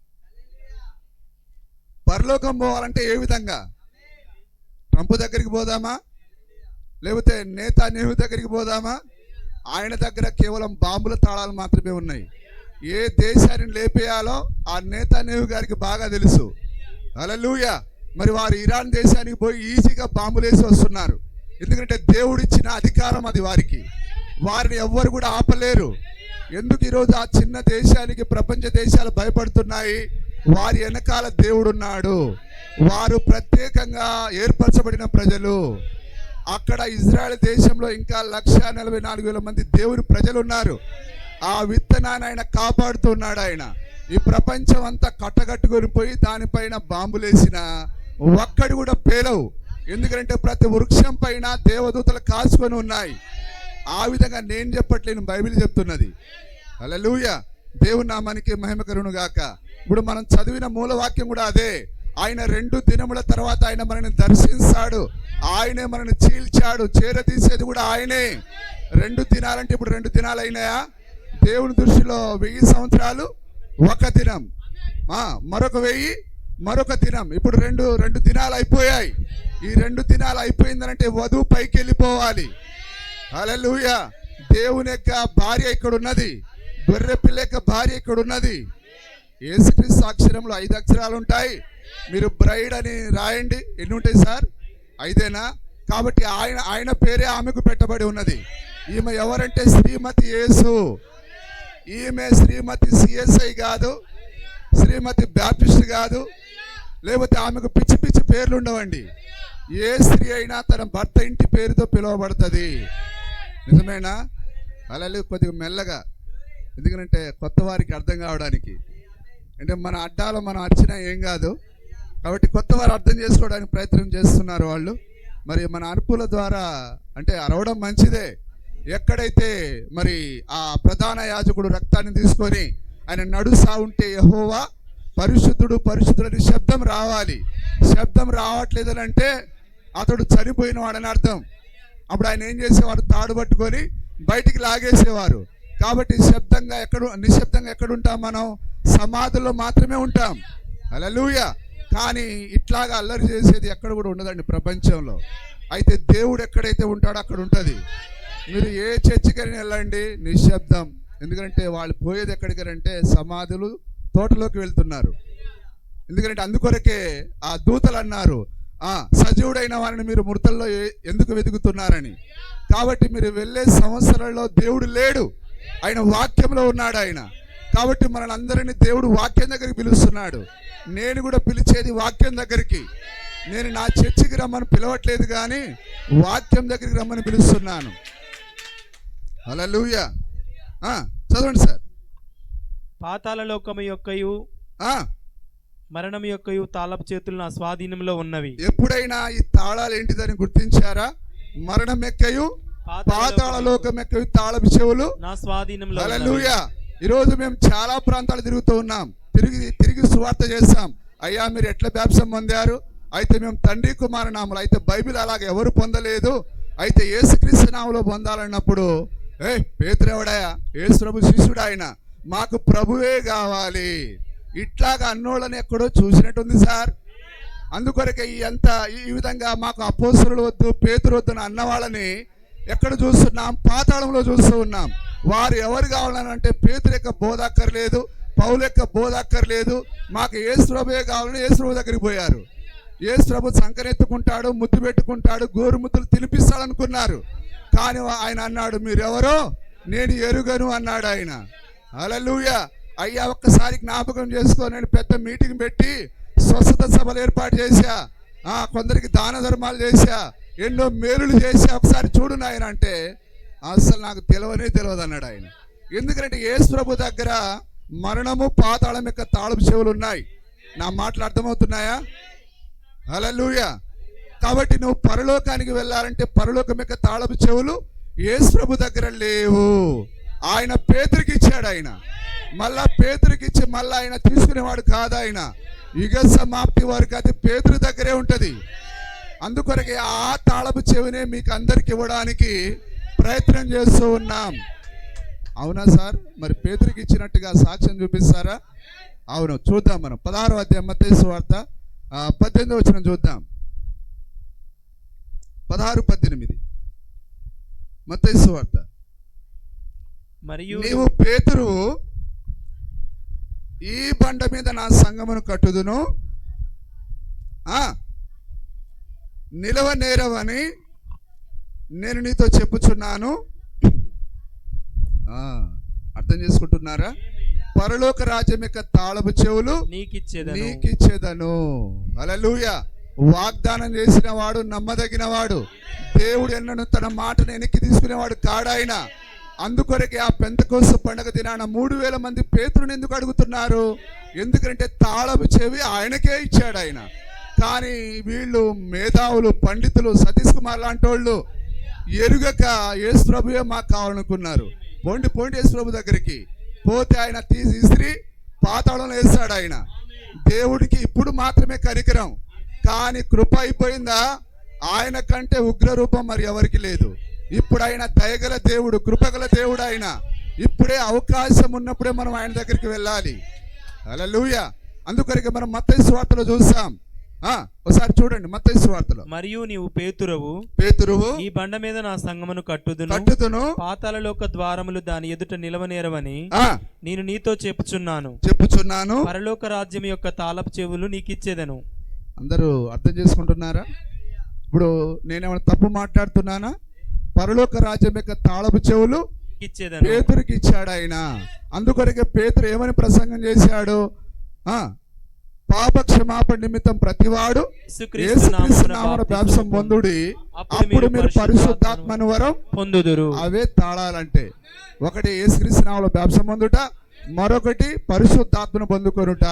పరలోకం పోవాలంటే ఏ విధంగా? ట్రంప్ దగ్గరికి పోదామా? లేకపోతే నేతాన్యాహు దగ్గరికి పోదామా? ఆయన దగ్గర కేవలం బాంబుల తాళాలు మాత్రమే ఉన్నాయి. ఏ దేశాన్ని లేపేయాలో ఆ నేతాన్యాహు గారికి బాగా తెలుసు. హల్లెలూయా. మరి వారు ఇరాన్ దేశానికి పోయి ఈజీగా బాంబులు వేసి వస్తున్నారు. ఎందుకంటే దేవుడిచ్చిన అధికారం అది వారికి. వారిని ఎవ్వరు కూడా ఆపలేరు. ఎందుకు ఈరోజు ఆ చిన్న దేశానికి ప్రపంచ దేశాలు భయపడుతున్నాయి? వారి వెనకాల దేవుడున్నాడు. వారు ప్రత్యేకంగా ఏర్పరచబడిన ప్రజలు. అక్కడ ఇజ్రాయెల్ దేశంలో ఇంకా 1,44,000 మంది దేవుని ప్రజలు ఉన్నారు. ఆ విత్తనాన్ని ఆయన కాపాడుతున్నాడు. ఆయన ఈ ప్రపంచం అంతా కట్టగట్టుకొని పోయి దానిపైన బాంబులేసిన ఒక్కడి కూడా పేలవు. ఎందుకంటే ప్రతి వృక్షం పైన దేవదూతలు కాచుకొని ఉన్నాయి. ఆ విధంగా నేను చెప్పట్లేను, బైబిల్ చెప్తున్నది. హల్లెలూయా. దేవుని నామానికి మహిమ కలుగును గాక. ఇప్పుడు మనం చదివిన మూలవాక్యం కూడా అదే. ఆయన 2 దినముల తర్వాత ఆయన మనల్ని దర్శిస్తాడు. ఆయనే మనల్ని చీల్చాడు, చేరదీసేది కూడా ఆయనే. 2 దినాలంటే ఇప్పుడు 2 దినాలు అయినాయా? దేవుని దృష్టిలో 1000 సంవత్సరాలు 1 దినం, మరొక 1000 మరొక దినం. ఇప్పుడు రెండు దినాలు అయిపోయాయి. ఈ 2 దినాలు అయిపోయిందనంటే వధువు పైకి వెళ్ళిపోవాలి. హల్లెలూయా. దేవుని యొక్క భార్య ఇక్కడ ఉన్నది, గొర్రె పిల్ల యొక్క భార్య ఇక్కడ ఉన్నది. యేసుక్రీస్తు అక్షరంలో 5 అక్షరాలు ఉంటాయి. మీరు బ్రైడ్ అని రాయండి. ఎన్ని ఉంటాయి సార్? 5ఏనా? కాబట్టి ఆయన పేరే ఆమెకు పెట్టబడి ఉన్నది. ఈమె ఎవరంటే శ్రీమతి యేసు. ఈమె శ్రీమతి సిఎస్ఐ కాదు, శ్రీమతి బ్యాప్టిస్ట్ కాదు, లేకపోతే ఆమెకు పిచ్చి పిచ్చి పేర్లు ఉండవండి. ఏ స్త్రీ అయినా తన భర్త ఇంటి పేరుతో పిలువబడుతుంది. నిజమేనా? అలా కొద్దిగా మెల్లగా, ఎందుకంటే కొత్త వారికి అర్థం కావడానికి. అంటే మన అడ్డాలో మనం అర్చినా ఏం కాదు. కాబట్టి కొత్త వారు అర్థం చేసుకోవడానికి ప్రయత్నం చేస్తున్నారు వాళ్ళు. మరి మన అరుపుల ద్వారా అంటే అరవడం మంచిదే. ఎక్కడైతే మరి ఆ ప్రధాన యాజకుడు రక్తాన్ని తీసుకొని ఆయన నడుస్తా ఉంటే యెహోవా పరిశుద్ధుడు పరిశుద్ధుడని శబ్దం రావాలి. శబ్దం రావట్లేదనంటే అతడు చనిపోయిన వాడని అర్థం. అప్పుడు ఆయన ఏం చేసేవారు? తాడు పట్టుకొని బయటికి లాగేసేవారు. కాబట్టి నిశ్శబ్దంగా ఎక్కడుంటాం మనం? సమాధుల్లో మాత్రమే ఉంటాం. హల్లెలూయా. కానీ ఇట్లాగా అల్లరి చేసేది ఎక్కడ కూడా ఉండదండి ప్రపంచంలో. అయితే దేవుడు ఎక్కడైతే ఉంటాడో అక్కడ ఉంటుంది. మీరు ఏ చర్చికైనా వెళ్ళండి, నిశ్శబ్దం. ఎందుకంటే వాళ్ళు పోయేది ఎక్కడికంటే సమాధులు, తోటలోకి వెళ్తున్నారు. ఎందుకంటే అందుకొరకే ఆ దూతలు అన్నారు, సజీవుడైన వారిని మీరు మృతుల్లో ఎందుకు వెతుకుతున్నారని. కాబట్టి మీరు వెళ్ళే సంవత్సరాల్లో దేవుడు లేడు. ఆయన వాక్యంలో ఉన్నాడు ఆయన. కాబట్టి మనల్ని అందరినీ దేవుడు వాక్యం దగ్గరికి పిలుస్తున్నాడు. నేను కూడా పిలిచేది వాక్యం దగ్గరికి. నేను నా చర్చికి రమ్మని పిలవట్లేదు, కానీ వాక్యం దగ్గరికి రమ్మని పిలుస్తున్నాను. హల్లెలూయా. చదవండి సార్. పాతాళ లోకము యొక్కయు మరణం యొక్కయు తాళపు చేతులు నా స్వాధీనంలో ఉన్నవి. ఎప్పుడైనా ఈ తాళాలు ఏంటిదని గుర్తించారా? మరణం ఎక్కయు పాతాళ లోకం ఎక్కయు తాళపు చెవులు నా స్వాధీనంలో. హల్లెలూయా. ఈరోజు మేము చాలా ప్రాంతాలు తిరుగుతూ ఉన్నాం. తిరిగి సువార్త చేస్తాం. అయ్యా మీరు ఎట్లా బాప్తిసం పొందారు? అయితే మేము తండ్రి కుమార నామములో. అయితే బైబిల్ అలాగ ఎవరు పొందలేదు, అయితే యేసుక్రీస్తు నామములో పొందాలన్నప్పుడు పేతురు ఎవడాయా? యేసు ప్రభు శిష్యుడు ఆయన, మాకు ప్రభువే కావాలి. ఇట్లాగా అన్నోళ్ళని ఎక్కడో చూసినట్టుంది సార్. అందుకొరకే ఈ విధంగా మాకు అపోస్తలులు వద్దు, పేతురు వద్దు అన్న వాళ్ళని ఎక్కడ చూస్తున్నాం? పాతాళంలో చూస్తూ ఉన్నాం. వారు ఎవరు కావాలని అంటే పేతురు యొక్క బోధ అక్కర్లేదు, పౌలు యొక్క బోధ అక్కర్లేదు, మాకు యేసు ప్రభువే కావాలని యేసు ప్రభు దగ్గరికి పోయారు. యేసు ప్రభు సంకనెత్తుకుంటాడు, ముద్దు పెట్టుకుంటాడు, గోరుముద్దలు తినిపిస్తాడు అనుకున్నారు. కానీ ఆయన అన్నాడు, మీరెవరో నేను ఎరుగను అన్నాడు ఆయన. హల్లెలూయా. అయ్యా ఒక్కసారి జ్ఞాపకం చేసుకో, నేను పెద్ద మీటింగ్ పెట్టి స్వస్థత సభలు ఏర్పాటు చేశా, కొందరికి దాన ధర్మాలు చేశా, ఎన్నో మేలులు చేశా, ఒకసారి చూడు నాయన అంటే అసలు నాకు తెలియదు అన్నాడు ఆయన. ఎందుకంటే యేసు ప్రభు దగ్గర మరణము పాతాళం యొక్క తాళపు చెవులు ఉన్నాయి. నా మాటలు అర్థమవుతున్నాయా? హల్లెలూయా. కాబట్టి నువ్వు పరలోకానికి వెళ్ళాలంటే పరలోకం యొక్క తాళపు చెవులు యేసు ప్రభు దగ్గర లేవు. ఆయన పేతురికి ఇచ్చాడు. ఆయన మళ్ళా పేతురికి ఇచ్చి మళ్ళీ ఆయన తీసుకునేవాడు కాదు. ఆయన యుగ సమాప్తి వరకు అది పేతురు దగ్గరే ఉంటది. అందుకొరకే ఆ తాళపు చెవినే మీకు అందరికి ఇవ్వడానికి ప్రయత్నం చేస్తూ ఉన్నాం. అవునా సార్? మరి పేతురికి ఇచ్చినట్టుగా సాక్ష్యం చూపిస్తారా? అవును, చూద్దాం. మనం 16వ అధ్యాయం మత్తయి సువార్త 18వ వచనం చూద్దాం. 16:18 మత్తయి సువార్త. మరియు నీవు పేతురు, ఈ బండ మీద నా సంఘమును కట్టుదును, నిలవనేరవని నేను నీతో చెప్పుచున్నాను. అర్థం చేసుకుంటున్నారా? పరలోక రాజ్యం యొక్క తాళపు చెవులు నీకిచ్చేదను. హల్లెలూయా. వాగ్దానం చేసిన వాడు నమ్మదగిన వాడు. దేవుడు ఎన్నడూ తన మాటను వెనక్కి తీసుకునేవాడు కాడాయన. అందుకొరకే ఆ పెంతెకోస్తు పండుగ దినాన 3000 మంది పేతురుని ఎందుకు అడుగుతున్నారు? ఎందుకంటే తాళపు చెవి ఆయనకే ఇచ్చాడు ఆయన. కానీ వీళ్ళు మేధావులు, పండితులు, సతీష్ కుమార్ లాంటి వాళ్ళు ఎరుగక యేసు ప్రభువే మాకు కావాలనుకున్నారు. పోండి యేసు ప్రభు దగ్గరికి పోతే ఆయన తీసి ఇస్త్రీ పాతాళంలో వేస్తాడు ఆయన. దేవుడికి ఇప్పుడు మాత్రమే కనికరం, కానీ కృప అయిపోయిందా? ఆయన కంటే ఉగ్ర రూపం మరి ఎవరికి లేదు. ఇప్పుడు ఆయన దయగల దేవుడు, కృపగల దేవుడు ఆయన. ఇప్పుడే అవకాశం ఉన్నప్పుడే మనం ఆయన దగ్గరికి వెళ్ళాలి. హల్లెలూయా. అందుకొరకే మనం మత్తయి సువార్తలో చూస్తాం. ఒకసారి చూడండి మత్తయి సువార్తలో. మరియు నీవు పేతురువు, ఈ బండ మీద నా సంఘమును కట్టుదును, పాతాళ లోక ద్వారములు దాని ఎదుట నిలవనేరవని నేను నీతో చెప్పుచున్నాను. పరలోక రాజ్యం యొక్క తాళపు చెవులు నీకిచ్చేదను. అందరూ అర్థం చేసుకుంటున్నారా? ఇప్పుడు నేనేమైనా తప్పు మాట్లాడుతున్నానా? పరలోక రాజ్యం యొక్క తాళపు చెవులు పేతురికి ఇచ్చాడు ఆయన. అందుకొరకే పేతురు ఏమని ప్రసంగం చేశాడు? పాప క్షమాపణ నిమిత్తం ప్రతివాడు యేసుక్రీస్తు నామమున బాప్తిసం పొందుడి, అప్పుడు మీరు పరిశుద్ధాత్మను వరం పొందుదురు. అవే తాళాలంటే, ఒకటి యేసుక్రీస్తు నామములో బాప్తిసం పొందుట, మరొకటి పరిశుద్ధాత్మను పొందుకొనుట.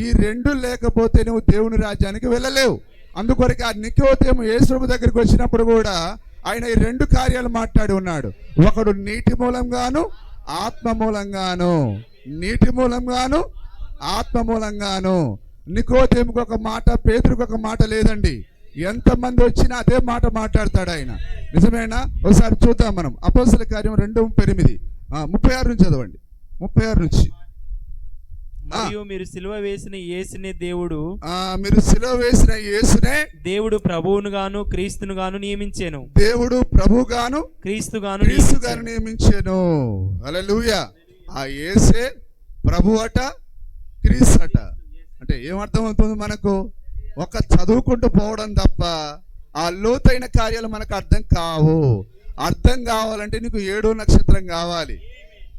ఈ రెండు లేకపోతే నువ్వు దేవుని రాజ్యానికి వెళ్ళలేవు. అందుకొరకు ఆ నికోదేము యేసు ప్రభు దగ్గరికి వచ్చినప్పుడు కూడా ఆయన ఈ రెండు కార్యాలు మాట్లాడి ఉన్నాడు. ఒకడు నీటి మూలంగాను ఆత్మ మూలంగాను, నీటి మూలంగాను ఆత్మ మూలంగాను. నికోదేముకు ఒక మాట, పేతురుకు ఒక మాట లేదండి. ఎంతమంది వచ్చినా అదే మాట మాట్లాడతాడు ఆయన. నిజమేనా? ఒకసారి చూద్దాం మనం. అపోస్తల కార్యం 2:8 36 నుంచి చదవండి. 36 నుంచి. మరియు మీరు సిలువ వేసిన యేసునే దేవుడు ప్రభువునుగాను క్రీస్తునుగాను నియమించెను. దేవుడు ప్రభువుగాను క్రీస్తుగాను నియమించెను. హల్లెలూయా. ఆ యేసే ప్రభు అట, క్రీస్తు అట. అంటే ఏమర్థం అవుతుంది మనకు? ఒక చదువుకుంటూ పోవడం తప్ప ఆ లోతైన కార్యాలు మనకు అర్థం కావు. అర్థం కావాలంటే నీకు 7వ నక్షత్రం కావాలి.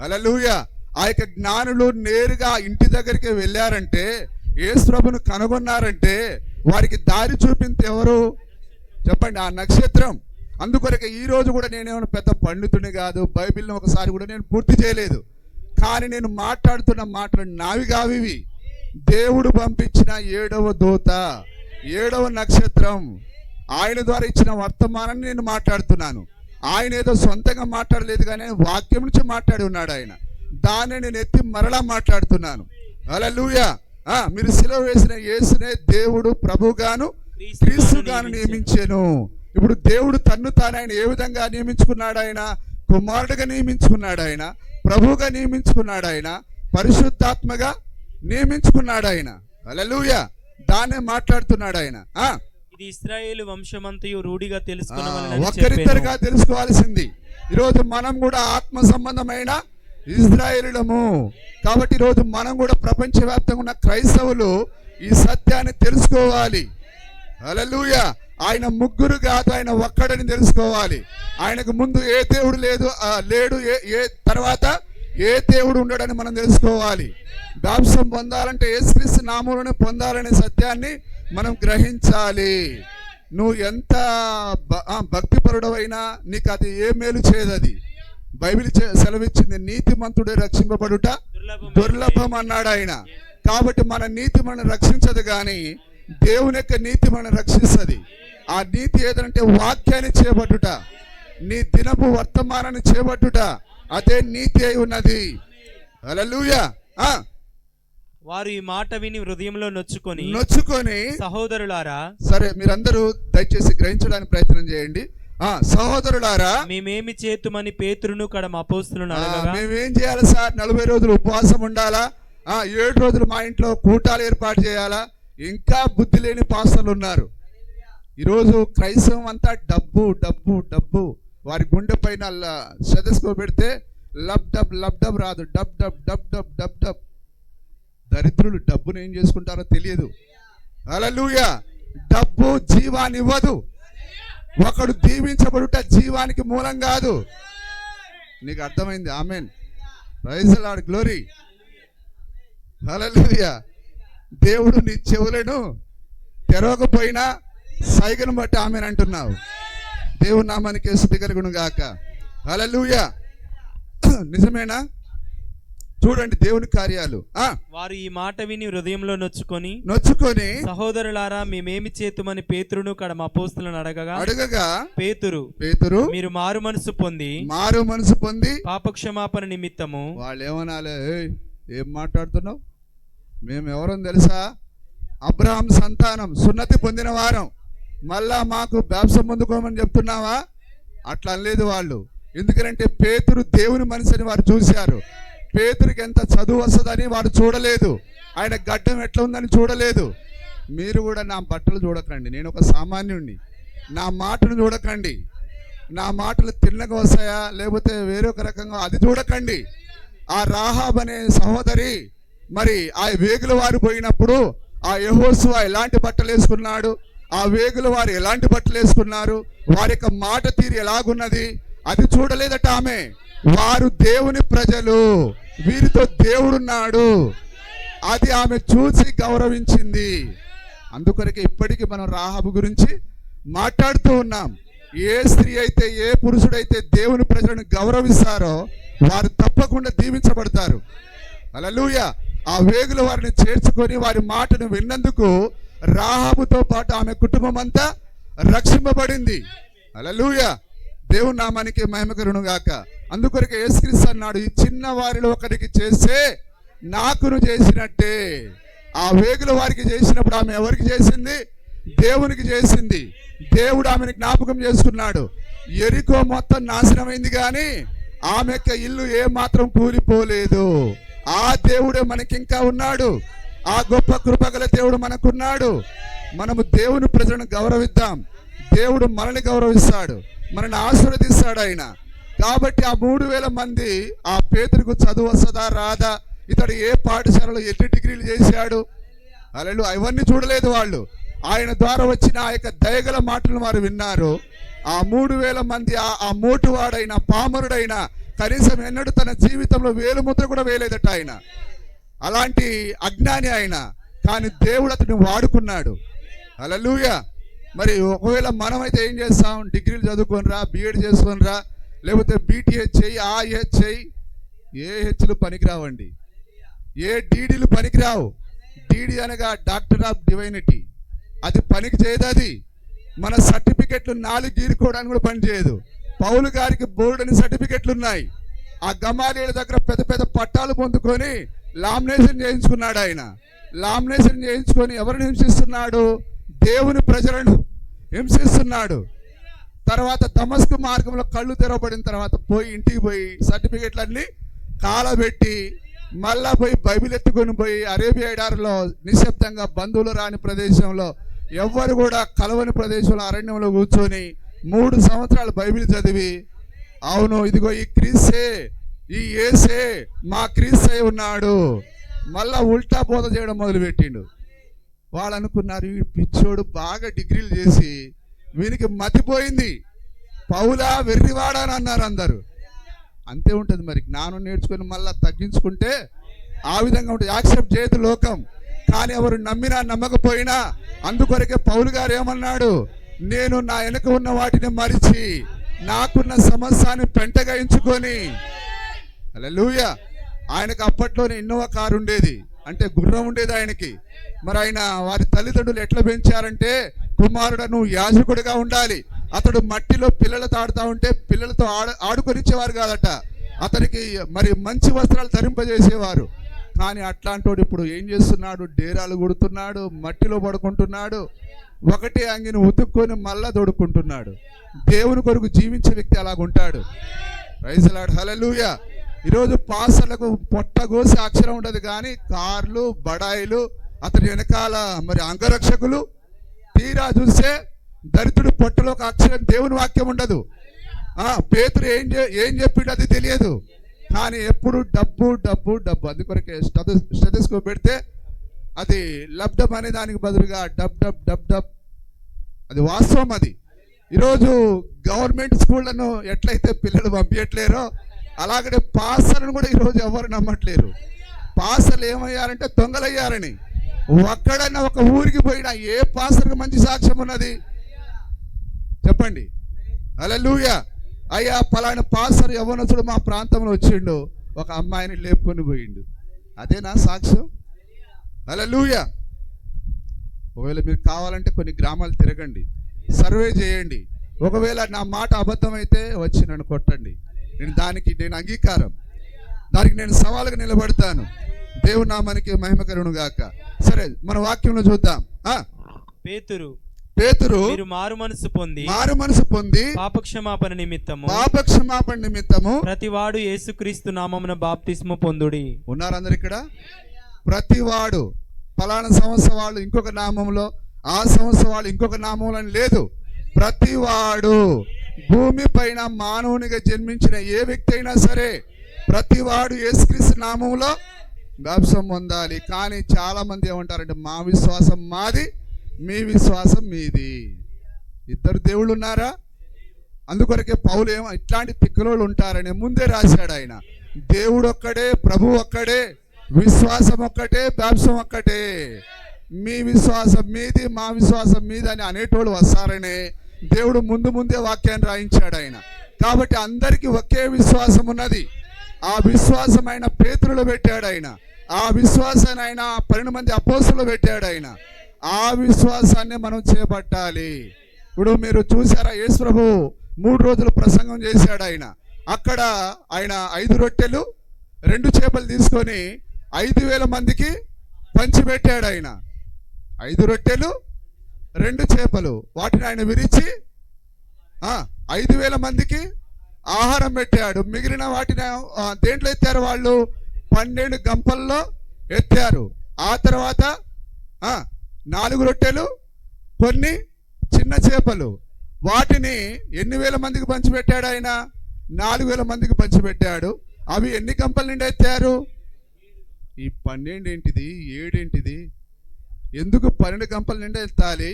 హల్లెలూయా. ఆ యొక్క జ్ఞానులు నేరుగా ఇంటి దగ్గరికి వెళ్ళారంటే, యేసు ప్రభువును కనుగొన్నారంటే వారికి దారి చూపింది ఎవరు చెప్పండి? ఆ నక్షత్రం. అందుకొరకే ఈ రోజు కూడా నేనేమైనా పెద్ద పండితుడిని కాదు, బైబిల్ని ఒకసారి కూడా నేను పూర్తి చేయలేదు, కానీ నేను మాట్లాడుతున్న మాటలు నావి కావివి. దేవుడు పంపించిన 7వ దూత, 7వ నక్షత్రం, ఆయన ద్వారా ఇచ్చిన వర్తమానాన్ని నేను మాట్లాడుతున్నాను. ఆయన ఏదో సొంతంగా మాట్లాడలేదు, కానీ వాక్యం నుంచి మాట్లాడి ఉన్నాడు ఆయన. దాన్ని నేను ఎత్తి మరలా మాట్లాడుతున్నాను. హల్లెలూయా. మీరు సిలువ వేసిన యేసునే దేవుడు ప్రభుగాను క్రీస్తుగాను నియమించెను. ఇప్పుడు దేవుడు తన్ను తాను ఆయన ఏ విధంగా నియమించుకున్నాడు? ఆయన కుమారుడుగా నియమించుకున్నాడు, ఆయన ప్రభువుగా నియమించుకున్నాడు, ఆయన పరిశుద్ధాత్మగా నియమించుకున్నాడు ఆయన. హల్లెలూయా. దాన్నే మాట్లాడుతున్నాడు ఆయన. ఇది ఇశ్రాయేలు వంశమంతయు రూఢిగా తెలుసుకున్న ఒక్కరిద్దరుగా తెలుసుకోవాల్సింది. ఈరోజు మనం కూడా ఆత్మ సంబంధమైన ఇశ్రాయేలులము. కాబట్టి ఈరోజు మనం కూడా ప్రపంచవ్యాప్తంగా ఉన్న క్రైస్తవులు ఈ సత్యాన్ని తెలుసుకోవాలి. హల్లెలూయా. ఆయన ముగ్గురు కాదు, ఆయన ఒక్కడని తెలుసుకోవాలి. ఆయనకు ముందు ఏ దేవుడు లేడు, ఏ తర్వాత ఏ దేవుడు ఉండడని మనం తెలుసుకోవాలి. బాప్తిసం పొందాలంటే యేసుక్రీస్తు నామములోనే పొందాలనే సత్యాన్ని మనం గ్రహించాలి. నువ్వు ఎంత భక్తిపరుడవైనా నీకు అది ఏ మేలు చేయదు. అది బైబిల్ సెలవిచ్చింది, నీతిమంతుడే రక్షింపబడుట దుర్లభం అన్నాడు ఆయన. కాబట్టి మన నీతి మనం రక్షించదు, కానీ దేవుని యొక్క నీతి మనం రక్షిస్తుంది. ఆ నీతి ఏదంటే వాక్యాన్ని చేపట్టుట, నీ దినపు వర్తమానాన్ని చేపట్టుట, అదే నీతి అయి ఉన్నది. హల్లెలూయా. వారు ఈ మాట విని హృదయంలో నొచ్చుకొని సహోదరులారా, సరే మీరందరూ దయచేసి గ్రహించడానికి ప్రయత్నం చేయండి. సహోదరులారా, మేమేమి చేతుమని పేతురును కడమ అపోస్తలును అడగగా, మేమేం చేయాలి సార్? 40 రోజులు ఉపవాసం ఉండాలా? 7 రోజులు మా ఇంట్లో కూటాలు ఏర్పాటు చేయాలా? ఇంకా బుద్ధి లేని పాస్టర్లు ఉన్నారు. ఈరోజు క్రైస్తవం అంతా డబ్బు డబ్బు డబ్బు. వారి గుండె పైన స్టెథోస్కోప్ పెడితే లబ్ డబ్ రాదు, dub dub dub dub dub dub. దరిద్రులు డబ్బును ఏం చేసుకుంటారో తెలియదు. హల్లెలూయా. డబ్బు జీవాన్ని ఇవ్వదు. ఒకడు దీవించబడుట జీవానికి మూలం కాదు. నీకు అర్థమైంది? Amen. Praise the Lord, glory. Hallelujah. దేవుడు నీ చెవులను తెరవకపోయినా సైగను బట్టి ఆమేన్ అంటున్నావు. దేవుని నామానికి స్తుతి కలుగును గాక. హల్లెలూయా. నిజమేనా? చూడండి దేవుని కార్యాలు. వారు ఈ మాట విని హృదయంలో నొచ్చుకొని సహోదరులారా, మేమేమి చేతుమని పేతురును కడమ అపోస్తలును అడగగా పేతురు మీరు మారు మనసు పొంది పాపక్షమాపణ నిమిత్తము. వాళ్ళు ఏమనాలే, ఏం మాట్లాడుతున్నావు? మేము ఎవరని తెలుసా? అబ్రహాం సంతానం, సున్నతి పొందిన వారం. మళ్ళా మాకు బాప్తిసం పొందుకోమని చెప్తున్నావా? అట్లా అనలేదు వాళ్ళు. ఎందుకంటే పేతురు దేవుని మనిషిని వారు చూశారు. పేతురికి ఎంత చదువు వస్తుందని వాడు చూడలేదు. ఆయన గడ్డం ఎట్లా ఉందని చూడలేదు. మీరు కూడా నా బట్టలు చూడకండి, నేను ఒక సామాన్యుడిని. నా మాటను చూడకండి, నా మాటలు తిన్నగా వస్తాయా లేకపోతే వేరొక రకంగా, అది చూడకండి. ఆ రాహాబ్ అనే సహోదరి మరి ఆ వేగుల వారు పోయినప్పుడు ఆ యెహోషువ ఎలాంటి బట్టలు వేసుకున్నాడు, ఆ వేగుల వారు ఎలాంటి బట్టలు వేసుకున్నారు, వారి యొక్క మాట తీరు ఎలాగున్నది, అది చూడలేదట ఆమె. వారు దేవుని ప్రజలు, వీరితో దేవుడున్నాడు, అది ఆమె చూసి గౌరవించింది. అందుకొరకే ఇప్పటికీ మనం రాహాబు గురించి మాట్లాడుతూ ఉన్నాం. ఏ స్త్రీ అయితే, ఏ పురుషుడైతే దేవుని ప్రజలను గౌరవిస్తారో వారు తప్పకుండా దీవించబడతారు. హల్లెలూయా. ఆ వేగుల వారిని చేర్చుకొని వారి మాటను విన్నందుకు రాహాబుతో పాటు ఆమె కుటుంబం అంతా రక్షింపబడింది. హల్లెలూయా. దేవుని నామానికి మహిమ కలుగును గాక. అందుకొరకే యేసుక్రీస్తు అన్నాడు, ఈ చిన్న వారిలో ఒకరికి చేస్తే నాకును చేసినట్టే. ఆ వేగుల వారికి చేసినప్పుడు ఆమె ఎవరికి చేసింది? దేవునికి చేసింది. దేవుడు ఆమెను జ్ఞాపకం చేసుకున్నాడు. యెరికో మొత్తం నాశనమైంది, కానీ ఆమె యొక్క ఇల్లు ఏ మాత్రం కూలిపోలేదు. ఆ దేవుడే మనకి ఇంకా ఉన్నాడు. ఆ గొప్ప కృపగల దేవుడు మనకున్నాడు. మనము దేవుని ప్రజలను గౌరవిద్దాం. దేవుడు మనల్ని గౌరవిస్తాడు, మనల్ని ఆశీర్వదిస్తాడు ఆయన. కాబట్టి ఆ 3000 మంది, ఆ పేతురుకు చదువు వస్తుందా రాదా, ఇతడు ఏ పాఠశాలలో ఎన్ని డిగ్రీలు చేశాడు, అలలు అవన్నీ చూడలేదు వాళ్ళు. ఆయన ద్వారా వచ్చిన ఆ యొక్క దయగల మాటలను వారు విన్నారు. ఆ 3000 మంది, ఆ మోటువాడైన పామరుడైన కనీసం ఎన్నడూ తన జీవితంలో వేలుముద్ర కూడా వేయలేదట ఆయన. అలాంటి అజ్ఞాని ఆయన, కానీ దేవుడు అతన్ని వాడుకున్నాడు. హల్లెలూయా. మరి ఒకవేళ మనమైతే ఏం చేస్తాం? డిగ్రీలు చదువుకోనరా, బీఎడ్ చేసుకోనరా, లేకపోతే బీటీహెచ్ చెయ్యి, ఆ హెచ్ చెయ్యి. ఏ హెచ్లు పనికిరావండి, ఏ డీడీలు పనికిరావు. డీడీ అనగా డాక్టర్ ఆఫ్ డివైనిటీ, అది పనికి చేయదు. అది మన సర్టిఫికెట్లు 4 గీరుకోవడానికి కూడా పని చేయదు. పౌలు గారికి బోర్డని సర్టిఫికెట్లు ఉన్నాయి. ఆ గమాలీయుల దగ్గర పెద్ద పెద్ద పట్టాలు పొందుకొని లామినేషన్ చేయించుకున్నాడు ఆయన. లామినేషన్ చేయించుకొని ఎవరిని హింసిస్తున్నాడు? దేవుని ప్రజలను హింసిస్తున్నాడు. తర్వాత దమస్కు మార్గంలో కళ్ళు తెరవబడిన తర్వాత పోయి ఇంటికి పోయి సర్టిఫికెట్లన్నీ కాలబెట్టి మళ్ళా పోయి బైబిల్ ఎత్తుకొని పోయి అరేబియా ఎడారిలో నిశ్శబ్దంగా బంధువులు రాని ప్రదేశంలో, ఎవ్వరు కూడా కలవని ప్రదేశంలో అరణ్యంలో కూర్చొని 3 సంవత్సరాలు బైబిల్ చదివి, అవును ఇదిగో ఈ క్రీస్తే, ఈ యేసే మా క్రీస్తే ఉన్నాడు, మళ్ళా ఉల్టా బోధ చేయడం మొదలుపెట్టిండు. వాళ్ళు అనుకున్నారు ఈ పిచ్చోడు బాగా డిగ్రీలు చేసి వీనికి మతిపోయింది, పౌలా వెర్రివాడా అని అన్నారు అందరూ. అంతే ఉంటుంది మరి, జ్ఞానం నేర్చుకొని మళ్ళీ తగ్గించుకుంటే ఆ విధంగా ఉంటుంది. యాక్సెప్ట్ చేయదు లోకం, కానీ ఎవరు నమ్మినా నమ్మకపోయినా. అందుకొరకే పౌలు గారు ఏమన్నాడు? నేను నా వెనక ఉన్న వాటిని మరిచి నాకున్న సమస్యని పెంటగా ఎంచుకొని. హల్లెలూయా. ఆయనకు అప్పట్లోనే ఇన్నోవా కారు ఉండేది, అంటే గుర్రం ఉండేది ఆయనకి. మరి ఆయన వారి తల్లిదండ్రులు ఎట్లా పెంచారంటే, కుమారుడు నువ్వు యాజకుడిగా ఉండాలి. అతడు మట్టిలో పిల్లలతో ఆడుతూ ఉంటే పిల్లలతో ఆడుకొనిచ్చేవారు కాదట, అతనికి మరి మంచి వస్త్రాలు ధరింపజేసేవారు. కానీ అట్లాంటోడు ఇప్పుడు ఏం చేస్తున్నాడు? డేరాలు కొడుతున్నాడు, మట్టిలో పడుకుంటున్నాడు, ఒకటే అంగిని ఉతుక్కొని మళ్ళా దొడుకుంటున్నాడు. దేవుని కొరకు జీవించే వ్యక్తి అలాగుంటాడు. Praise the Lord. హల్లెలూయా. ఈరోజు పాస్టర్లకు పొట్టగోసి అక్షరం ఉండదు, కానీ కార్లు బడాయిలు, అతని వెనకాల మరి అంగరక్షకులు. తీరా చూస్తే దరిద్రుడు పొట్టలో ఒక అక్షరం దేవుని వాక్యం ఉండదు. పేతురు ఏం చెప్పిండు అది తెలియదు, కానీ ఎప్పుడు డబ్బు డబ్బు డబ్బు. అందుకొరకే స్టెథోస్కోప్ పెడితే అది లబ్ డబ్ అనే దానికి బదులుగా డబ్ డబ్ డబ్ డబ్, అది వాస్తవం. అది ఈరోజు గవర్నమెంట్ స్కూళ్లను ఎట్లయితే పిల్లలు పంపించట్లేరో, అలాగనే పాస్టర్లను కూడా ఈరోజు ఎవరు నమ్మట్లేరు. పాస్టర్లు ఏమయ్యారంటే దొంగలయ్యారని. ఒక్కడన్నా ఒక ఊరికి పోయినా ఏ పాస్టర్కి మంచి సాక్ష్యం ఉన్నది చెప్పండి? హల్లెలూయా. అయ్యా పలానా పాస్టర్ యవ్వనస్తుడు మా ప్రాంతంలో వచ్చిండు, ఒక అమ్మాయిని లేపుకొని పోయిండు, అదే నా సాక్ష్యం. హల్లెలూయా. ఒకవేళ మీరు కావాలంటే కొన్ని గ్రామాలు తిరగండి, సర్వే చేయండి. ఒకవేళ నా మాట అబద్ధమైతే వచ్చి నన్ను కొట్టండి, నేను అంగీకారం, దానికి నేను సవాలుగా నిలబడతాను. దేవుని నామానికి మహిమ కలుగును గాక. సరే, మన వాక్యంలో చూద్దాం. పేతురు మారు మనసు పొంది పాపక్షమాపణ నిమిత్తము ప్రతివాడు యేసుక్రీస్తు నామమున బాప్తిస్ము పొందుడి. ఉన్నారు అందరు ఇక్కడ? ప్రతివాడు, ఫలానా సంవత్సరం వాళ్ళు ఇంకొక నామంలో, ఆ సంవత్సరం వాళ్ళు ఇంకొక నామంలో అని లేదు. ప్రతివాడు, భూమి పైన మానవునిగా జన్మించిన ఏ వ్యక్తి అయినా సరే, ప్రతివాడు యేసుక్రీస్తు నామంలో బాప్తిసం పొందాలి. కానీ చాలా మంది ఏమంటారంటే, మా విశ్వాసం మాది, మీ విశ్వాసం మీది. ఇద్దరు దేవుళ్ళు ఉన్నారా? అందుకొరకే పౌలు ఏమో ఇట్లాంటి తిక్కలోళ్ళు ఉంటారని ముందే రాశాడు ఆయన. దేవుడు ఒక్కడే, ప్రభు ఒక్కడే, విశ్వాసం ఒక్కటే, బాప్తిసం ఒక్కటే. మీ విశ్వాసం మీది, మా విశ్వాసం మీది అని అనేటోళ్ళు వస్తారని దేవుడు ముందే వాక్యాన్ని రాయించాడు ఆయన. కాబట్టి అందరికీ ఒకే విశ్వాసం ఉన్నది. ఆ విశ్వాసం ఆయన పేతురులో పెట్టాడు ఆయన, ఆ విశ్వాసాన్ని ఆయన 12 మంది అపోస్తలులు పెట్టాడు ఆయన. ఆ విశ్వాసాన్ని మనం చేపట్టాలి. ఇప్పుడు మీరు చూసారా, యేసు ప్రభు 3 రోజులు ప్రసంగం చేశాడు ఆయన. అక్కడ ఆయన 5 రొట్టెలు 2 చేపలు తీసుకొని 5,000 మందికి పంచిపెట్టాడు ఆయన. 5 రొట్టెలు 2 చేపలు, వాటిని ఆయన విరిచి 5,000 మందికి ఆహారం పెట్టాడు. మిగిలిన వాటిని దేంట్లో ఎత్తారు? వాళ్ళు 12 గంపల్లో ఎత్తారు. ఆ తర్వాత 4 రొట్టెలు, కొన్ని చిన్న చేపలు, వాటిని ఎన్ని వేల మందికి పంచిపెట్టాడు ఆయన? 4,000 మందికి పంచిపెట్టాడు. అవి ఎన్ని గంపల నిండా ఎత్తారు? ఈ 12 ఏంటిది, 7 ఏంటిది? ఎందుకు 12 గంపల నిండా ఎత్తాలి?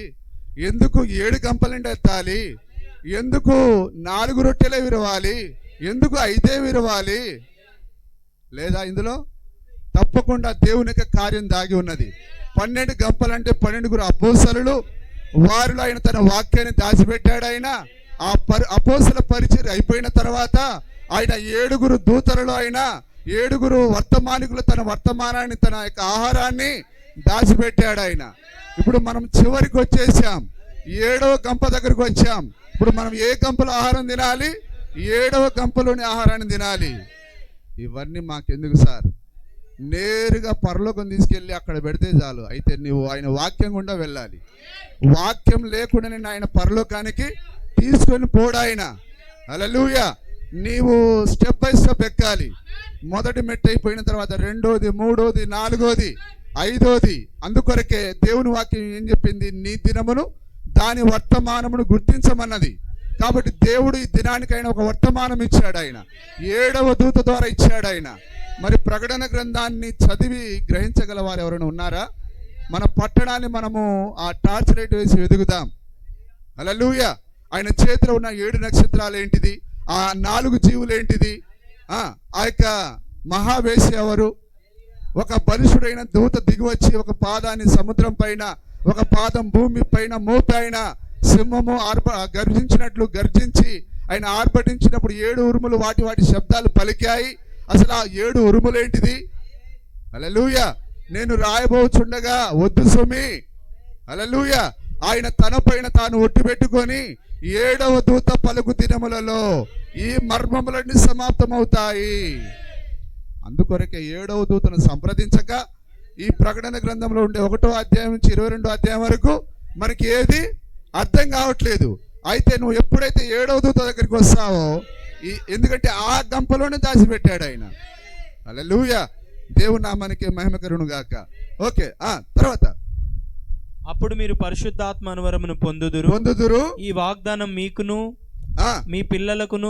ఎందుకు 7 గంపల నిండా ఎత్తాలి? ఎందుకు 4 రొట్టెలే విరవాలి? ఎందుకు అయితే విరవాలి లేదా? ఇందులో తప్పకుండా దేవుని యొక్క కార్యం దాగి ఉన్నది. 12 గంపలంటే 12 అపోస్తలులు, వారిలో ఆయన తన వాక్యాన్ని దాచిపెట్టాడు. ఆయన ఆ అపోస్తల పరిచర్య అయిపోయిన తర్వాత ఆయన 7 దూతలలో ఆయన 7 వర్తమానికులు తన వర్తమానాన్ని, తన యొక్క ఆహారాన్ని దాచిపెట్టాడు ఆయన. ఇప్పుడు మనం చివరికి వచ్చేసాం, 7వ గంప దగ్గరకు వచ్చాం. ఇప్పుడు మనం ఏ గంపలో ఆహారం తినాలి? 7వ గంపలోని ఆహారాన్ని తినాలి. ఇవన్నీ మాకెందుకు సార్? నేరుగా పరలోకం తీసుకెళ్ళి అక్కడ పెడితే చాలు. అయితే నువ్వు ఆయన వాక్యం గుండా వెళ్ళాలి. వాక్యం లేకుండా నేను ఆయన పరలోకానికి తీసుకొని పోడాయన. హల్లెలూయా. నీవు స్టెప్ బై స్టెప్ ఎక్కాలి. మొదటి మెట్టు అయిపోయిన తర్వాత 2వది, 3వది, 4వది, 5వది. అందుకొరకే దేవుని వాక్యం ఏం చెప్పింది? నీ దినమును దాని వర్తమానమును గుర్తించమన్నది. కాబట్టి దేవుడు ఈ దినానికైనా ఒక వర్తమానం ఇచ్చాడు. ఆయన 7వ దూత ద్వారా ఇచ్చాడు ఆయన. మరి ప్రకటన గ్రంథాన్ని చదివి గ్రహించగల వారు ఎవరైనా ఉన్నారా? మన పట్టణాన్ని మనము ఆ టార్చ్ లైట్ వేసి వెతుకుదాం. హల్లెలూయా. ఆయన చేతిలో ఉన్న 7 నక్షత్రాలు ఏంటిది? ఆ 4 జీవులు ఏంటిది? ఆ యొక్క మహావేశ్య ఎవరు? ఒక బలిష్ఠుడైన దూత దిగివచ్చి ఒక పాదాన్ని సముద్రం పైన, ఒక పాదం భూమి పైన మోపాయన. సింహము గర్జించినట్లు గర్జించి ఆయన ఆర్భటించినప్పుడు 7 ఉరుములు వాటి వాటి శబ్దాలు పలికాయి. అసలు ఆ 7 ఉరుములు ఏంటిది? హల్లెలూయా. నేను రాయబోచుండగా వద్దు సుమి. హల్లెలూయా. ఆయన తన పైన తాను ఒట్టు పెట్టుకొని 7వ దూత పలుకు దినములలో ఈ మర్మములన్నీ సమాప్తమవుతాయి. అందుకొరకే 7వ దూతను సంప్రదించక ఈ ప్రకటన గ్రంథంలో ఉండే 1వ అధ్యాయం నుంచి 22వ అధ్యాయం వరకు మనకి ఏది అర్థం కావట్లేదు. అయితే నువ్వు ఎప్పుడైతే 7వ దూత దగ్గరికి వస్తావో, ఎందుకంటే ఆ గంపలోనే దాచిపెట్టాడు ఆయన. హల్లెలూయా. దేవుని నామానికి మహిమ కలుగును గాక. ఓకే, తర్వాత అప్పుడు మీరు పరిశుద్ధాత్మ అనువరమును పొందుదురు. ఈ వాగ్దానం మీకును మీ పిల్లలకును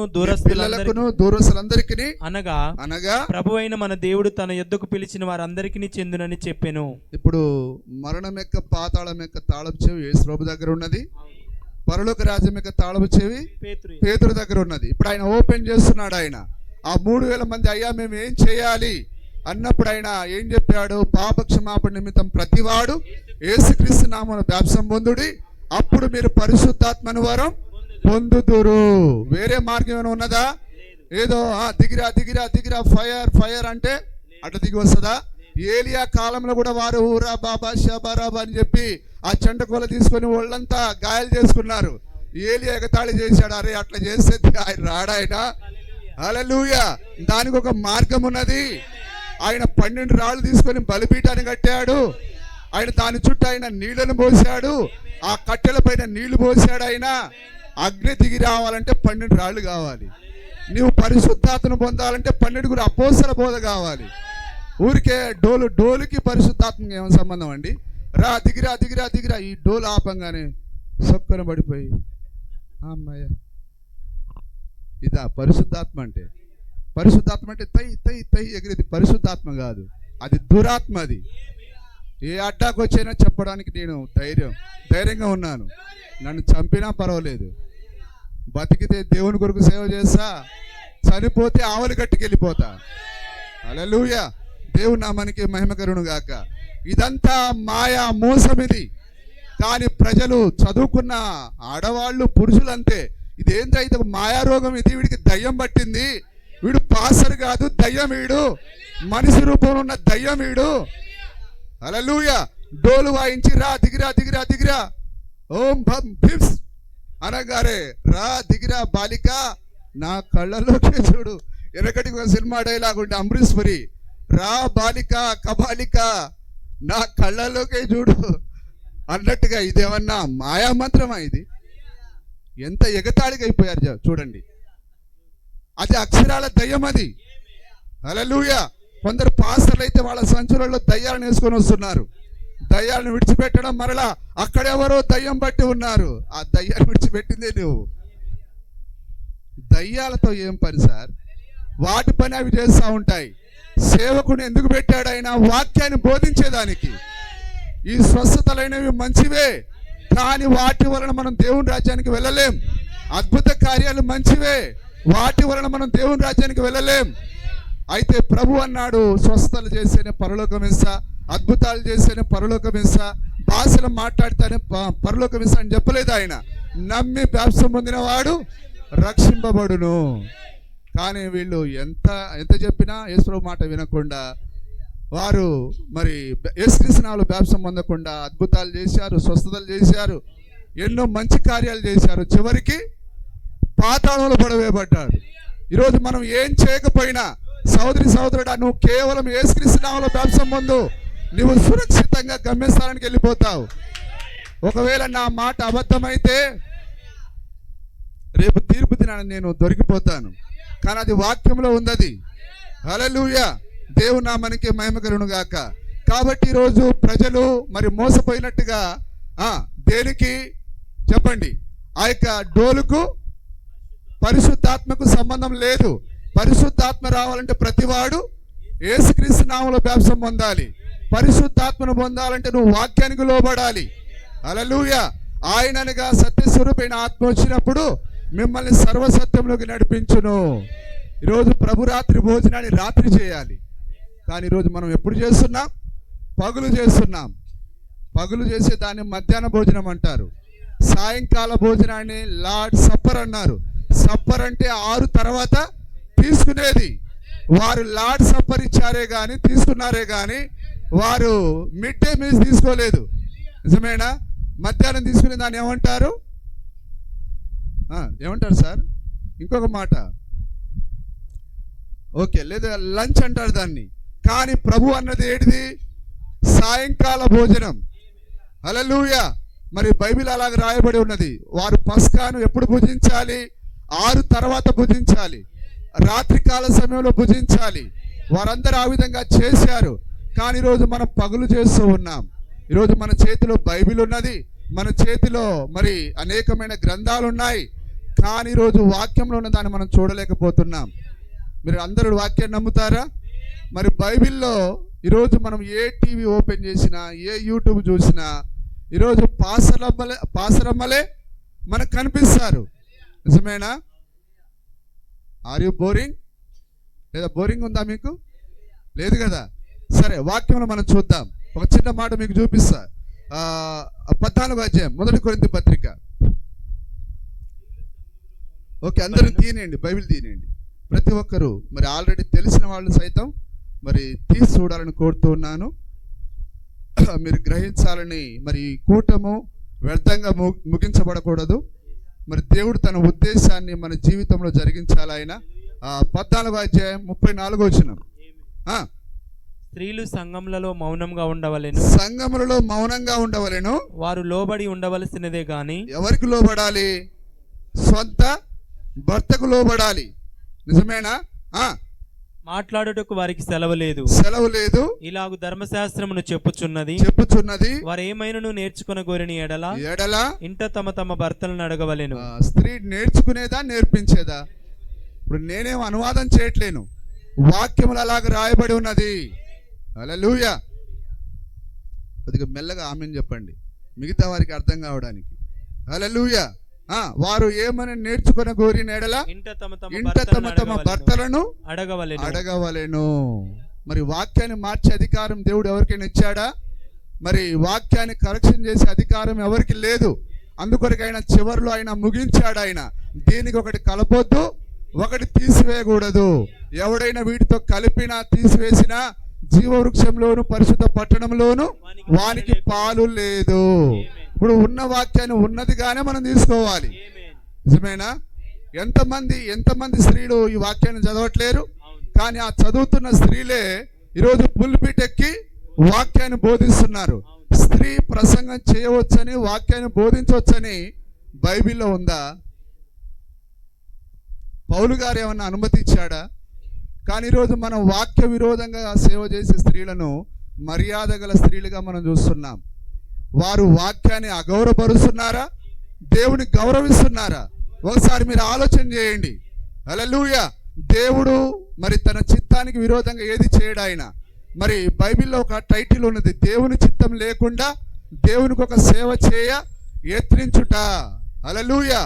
దూరస్తులందరికీ అనగా ప్రభువైన మన దేవుడు తన యొద్దకు పిలిచిన వారందరికీ చెందునని చెప్పెను. ఇప్పుడు మరణం యొక్క పాతాళం యొక్క తాళపు చెవి యేసుప్రభు దగ్గర ఉన్నది. పరలోక రాజ్యం యొక్క తాళపు చెవి పేతురు దగ్గర ఉన్నది. ఇప్పుడు ఆయన ఓపెన్ చేస్తున్నాడు. ఆయన ఆ 3000 మంది, అయ్యా మేము ఏం చేయాలి అన్నప్పుడు ఆయన ఏం చెప్పాడు? పాప క్షమాపణ నిమిత్తం ప్రతివాడు యేసుక్రీస్తు నామమున బాప్తిసం పొందుడి, అప్పుడు మీరు పరిశుద్ధాత్మను వరం పొందుదురు. వేరే మార్గం ఏమైనా ఉన్నదా? ఏదో దిగిరా దిగిరా దిగిరా ఫైర్ ఫైర్ అంటే అటు దిగి వస్తుందా? ఏలియా కాలంలో కూడా వారు ఊరా బాబా షాబారాబా అని చెప్పి ఆ చెండకోల తీసుకొని వాళ్ళంతా గాయాలు చేసుకున్నారు. ఏలియా ఎగతాళి చేశాడు. అరే అట్లా చేస్తే ఆయన రాడాయన. హల్లెలూయా. దానికి ఒక మార్గం ఉన్నది. ఆయన 12 రాళ్ళు తీసుకొని బలిపీఠాన్ని కట్టాడు. ఆయన దాని చుట్టూ ఆయన నీళ్లను పోసాడు. ఆ కట్టెల పైన నీళ్లు పోసాడు. ఆయన అగ్ని దిగి రావాలంటే 12 రాళ్ళు కావాలి. నీవు పరిశుద్ధాత్మను పొందాలంటే 12 అపోస్తల బోధ కావాలి. ఊరికే డోలుకి పరిశుద్ధాత్మకి ఏమైనా సంబంధం అండి? రా దిగిరా దిగిరా దిగిరా, ఈ డోలు ఆపంగానే సొక్కన పడిపోయి అమ్మాయ. ఇదా పరిశుద్ధాత్మ అంటే? పరిశుద్ధాత్మ అంటే తై తై తై ఎగిరేది పరిశుద్ధాత్మ కాదు, అది దురాత్మ. అది ఏ అడ్డాకు వచ్చైనా చెప్పడానికి నేను ధైర్యంగా ఉన్నాను. నన్ను చంపినా పర్వాలేదు, బతికితే దేవుని కొరకు సేవ చేస్తా, చనిపోతే ఆవలి గట్టుకెళ్ళిపోతా. హల్లెలూయా. దేవుని నామానికి మహిమ కలుగును గాక. ఇదంతా మాయా మోసం ఇది. కానీ ప్రజలు, చదువుకున్న ఆడవాళ్ళు, పురుషులంతే. ఇదేంటైతే మాయా రోగం ఇది, వీడికి దయ్యం పట్టింది, వీడు పాసర్ కాదు దయ్యం, వీడు మనిషి రూపంలో ఉన్న దయ్యం వీడు. హల్లెలూయా. డోలు వాయించి రా దిగిరా దిగిరా దిగిరా, ఓం భం భిప్స్ అనగారే రా దిగిరా బాలిక నా కళ్ళలోకి చూడు. వెనకటికి ఒక సినిమా డైలాగ్ ఉంటే అమరీశ్వరి, రా బాలిక కబాలిక నా కళ్ళలోకే చూడు అన్నట్టుగా ఇదేమన్నా మాయా మంత్రమా? ఇది ఎంత ఎగతాళిగా అయిపోయారు చూడండి. అది అక్షరాల దయ్యం అది. హల్లెలూయా. కొందరు పాస్టర్లు అయితే వాళ్ళ సంచులలో దయ్యాలను వేసుకొని వస్తున్నారు. దయ్యాలను విడిచిపెట్టడం, మరలా అక్కడెవరో దయ్యం బట్టి ఉన్నారు. ఆ దయ్యాన్ని విడిచిపెట్టిందే నువ్వు. దయ్యాలతో ఏం పని సార్? వాటి పని అవి చేస్తూ ఉంటాయి. సేవకుని ఎందుకు పెట్టాడు ఆయన? వాక్యాన్ని బోధించేదానికి. ఈ స్వస్థతలైనవి మంచివే, కానీ వాటి వలన మనం దేవుని రాజ్యానికి వెళ్ళలేం. అద్భుత కార్యాలు మంచివే, వాటి వలన మనం దేవుని రాజ్యానికి వెళ్ళలేం. అయితే ప్రభు అన్నాడు, స్వస్థతలు చేస్తేనే పరలోకం ఇస్తా, అద్భుతాలు చేస్తేనే పరలోకం ఇస్తా, భాషలు మాట్లాడితేనే పరలోకం ఇస్తా అని చెప్పలేదు ఆయన. నమ్మి బాప్తిసం పొందిన వాడు రక్షింపబడును. కానీ వీళ్ళు ఎంత చెప్పినా యేసు మాట వినకుండా వారు మరి యేసుక్రీస్తు నామములో బాప్తిసం పొందకుండా అద్భుతాలు చేశారు, స్వస్థతలు చేశారు, ఎన్నో మంచి కార్యాలు చేశారు. చివరికి పాతాళంలో పడవేయబడ్డాడు. ఈరోజు మనం ఏం చేయకపోయినా సోదరుడా, నువ్వు కేవలం యేసుక్రీస్తు నామములో బాప్తిసం పొందు, నువ్వు సురక్షితంగా గమ్యస్థానానికి వెళ్ళిపోతావు. ఒకవేళ నా మాట అబద్ధమైతే రేపు తీర్పు దినాన నేను దొరికిపోతాను. కానీ అది వాక్యంలో ఉంది. హల్లెలూయా, దేవుని నామానికి మహిమ కలుగును గాక. కాబట్టి ఈరోజు ప్రజలు మరి మోసపోయినట్టుగా దేనికి చెప్పండి, ఆ యొక్క డోలుకు పరిశుద్ధాత్మకు సంబంధం లేదు. పరిశుద్ధాత్మ రావాలంటే ప్రతివాడు యేసుక్రీస్తు నామములో బాప్తిసం పొందాలి. పరిశుద్ధాత్మను పొందాలంటే నువ్వు వాక్యానికి లోబడాలి. హల్లెలూయా. ఆయనగా సత్యస్వరూపైన ఆత్మ వచ్చినప్పుడు మిమ్మల్ని సర్వసత్యంలోకి నడిపించును. ఈరోజు ప్రభురాత్రి భోజనాన్ని రాత్రి చేయాలి. కానీ ఈరోజు మనం ఎప్పుడు చేస్తున్నాం? పగులు చేస్తున్నాం. పగులు చేసే దాన్ని మధ్యాహ్న భోజనం అంటారు. సాయంకాల భోజనాన్ని లార్డ్ సప్పర్ అన్నారు. సప్పర్ అంటే 6 తర్వాత తీసుకునేది. వారు లార్డ్ సప్పర్ ఇచ్చారే కానీ, తీసుకున్నారే కానీ వారు మిడ్ డే మీల్స్ తీసుకోలేదు. నిజమేనా? మధ్యాహ్నం తీసుకునే దాన్ని ఏమంటారు? ఏమంటారు సార్? ఇంకొక మాట, ఓకే, లేదా లంచ్ అంటారు దాన్ని. కానీ ప్రభు అన్నది ఏంటిది? సాయంకాల భోజనం. హల్లెలూయా. మరి బైబిల్ అలాగ రాయబడి ఉన్నది. వారు పస్కాను ఎప్పుడు భుజించాలి? 6 తర్వాత భుజించాలి, రాత్రికాల సమయంలో భుజించాలి. వారందరూ ఆ విధంగా చేశారు. కానీ ఈరోజు మనం పగులు చేస్తూ ఉన్నాం. ఈరోజు మన చేతిలో బైబిల్ ఉన్నది, మన చేతిలో మరి అనేకమైన గ్రంథాలు ఉన్నాయి. కానీ ఈరోజు వాక్యంలో ఉన్న దాన్ని మనం చూడలేకపోతున్నాం. మీరు అందరూ వాక్యాన్ని నమ్ముతారా? మరి బైబిల్లో ఈరోజు మనం ఏ టీవీ ఓపెన్ చేసినా, ఏ యూట్యూబ్ చూసినా ఈరోజు పాసరమ్మలే మనకు కనిపిస్తారు. నిజమేనా? Are you boring? లేదా బోరింగ్ ఉందా మీకు? లేదు కదా. సరే, వాక్యంలో మనం చూద్దాం. ఒక చిన్న మాట మీకు చూపిస్తా. 14వ అధ్యాయం 1 కొరింథీ పత్రిక. ఓకే, అందరూ తీనేయండి, బైబిల్ తీనేయండి. ప్రతి ఒక్కరూ మరి ఆల్రెడీ తెలిసిన వాళ్ళు సైతం మరి తీసి చూడాలని కోరుతూ ఉన్నాను. మీరు గ్రహించాలని. మరి ఈ కూటము వ్యర్థంగా ముగించబడకూడదు. మరి దేవుడు తన ఉద్దేశాన్ని మన జీవితంలో జరిగించాలి. ఆయన 14వ అధ్యాయం 34వ వచనం. స్త్రీలు సంఘములలో మౌనంగా ఉండవలెను. సంఘములలో మౌనంగా ఉండవలెను. వారు లోబడి ఉండవలసినదే గాని. ఎవరికి లోబడాలి? సొంత భర్తకు లోబడాలి. నిజమేనా? మాట్లాడుటకు వారికి సెలవు లేదు. ఇలాగు ధర్మశాస్త్రమును చెప్పుచున్నది. వారు ఏమైనను నేర్చుకున్న గోరిని ఎడల ఇంట తమ తమ భర్తలను అడగవలెను. స్త్రీ నేర్చుకునేదా, నేర్పించేదా? ఇప్పుడు నేనేం అనువాదం చేయట్లేను, వాక్యములు అలాగ రాయబడి ఉన్నది. హల్లెలూయా. కొద్దిగా మెల్లగా ఆమేన్ చెప్పండి, మిగతా వారికి అర్థం కావడానికి. హల్లెలూయా. వారు ఏమని నేర్చుకున్న గోరిన ఎడల ఇంట తమ తమ భర్తలను అడగవలెను. మరి వాక్యాన్ని మార్చే అధికారం దేవుడు ఎవరికైనా ఇచ్చాడా? మరి వాక్యాన్ని కరెక్షన్ చేసే అధికారం ఎవరికి లేదు. అందుకొరకైనా చివరిలో ఆయన ముగించాడు. ఆయన దీనికి ఒకటి కలపొద్దు, ఒకటి తీసివేయకూడదు. ఎవడైనా వీటితో కలిపినా తీసివేసినా జీవవృక్షంలోను పరిశుద్ధ పట్టణంలోను వానికి పాలు లేదు. ఇప్పుడు ఉన్న వాక్యాన్ని ఉన్నదిగానే మనం తీసుకోవాలి. నిజమేనా? ఎంతమంది స్త్రీలు ఈ వాక్యాన్ని చదవట్లేరు. కానీ ఆ చదువుతున్న స్త్రీలే ఈరోజు పుల్పిట్ ఎక్కి వాక్యాన్ని బోధిస్తున్నారు. స్త్రీ ప్రసంగం చేయవచ్చని, వాక్యాన్ని బోధించవచ్చని బైబిల్లో ఉందా? పౌలు గారు ఏమన్నా అనుమతి ఇచ్చాడా? కానీ ఈరోజు మనం వాక్య విరోధంగా సేవ చేసే స్త్రీలను మర్యాద గల స్త్రీలుగా మనం చూస్తున్నాం. వారు వాక్యాన్ని అగౌరవపరుస్తున్నారా, దేవుని గౌరవిస్తున్నారా? ఒకసారి మీరు ఆలోచన చేయండి. హల్లెలూయా. దేవుడు మరి తన చిత్తానికి విరోధంగా ఏది చేయడు ఆయన. మరి బైబిల్లో ఒక టైటిల్ ఉన్నది, దేవుని చిత్తం లేకుండా దేవునికి ఒక సేవ చేయ యత్నించుట. హల్లెలూయా.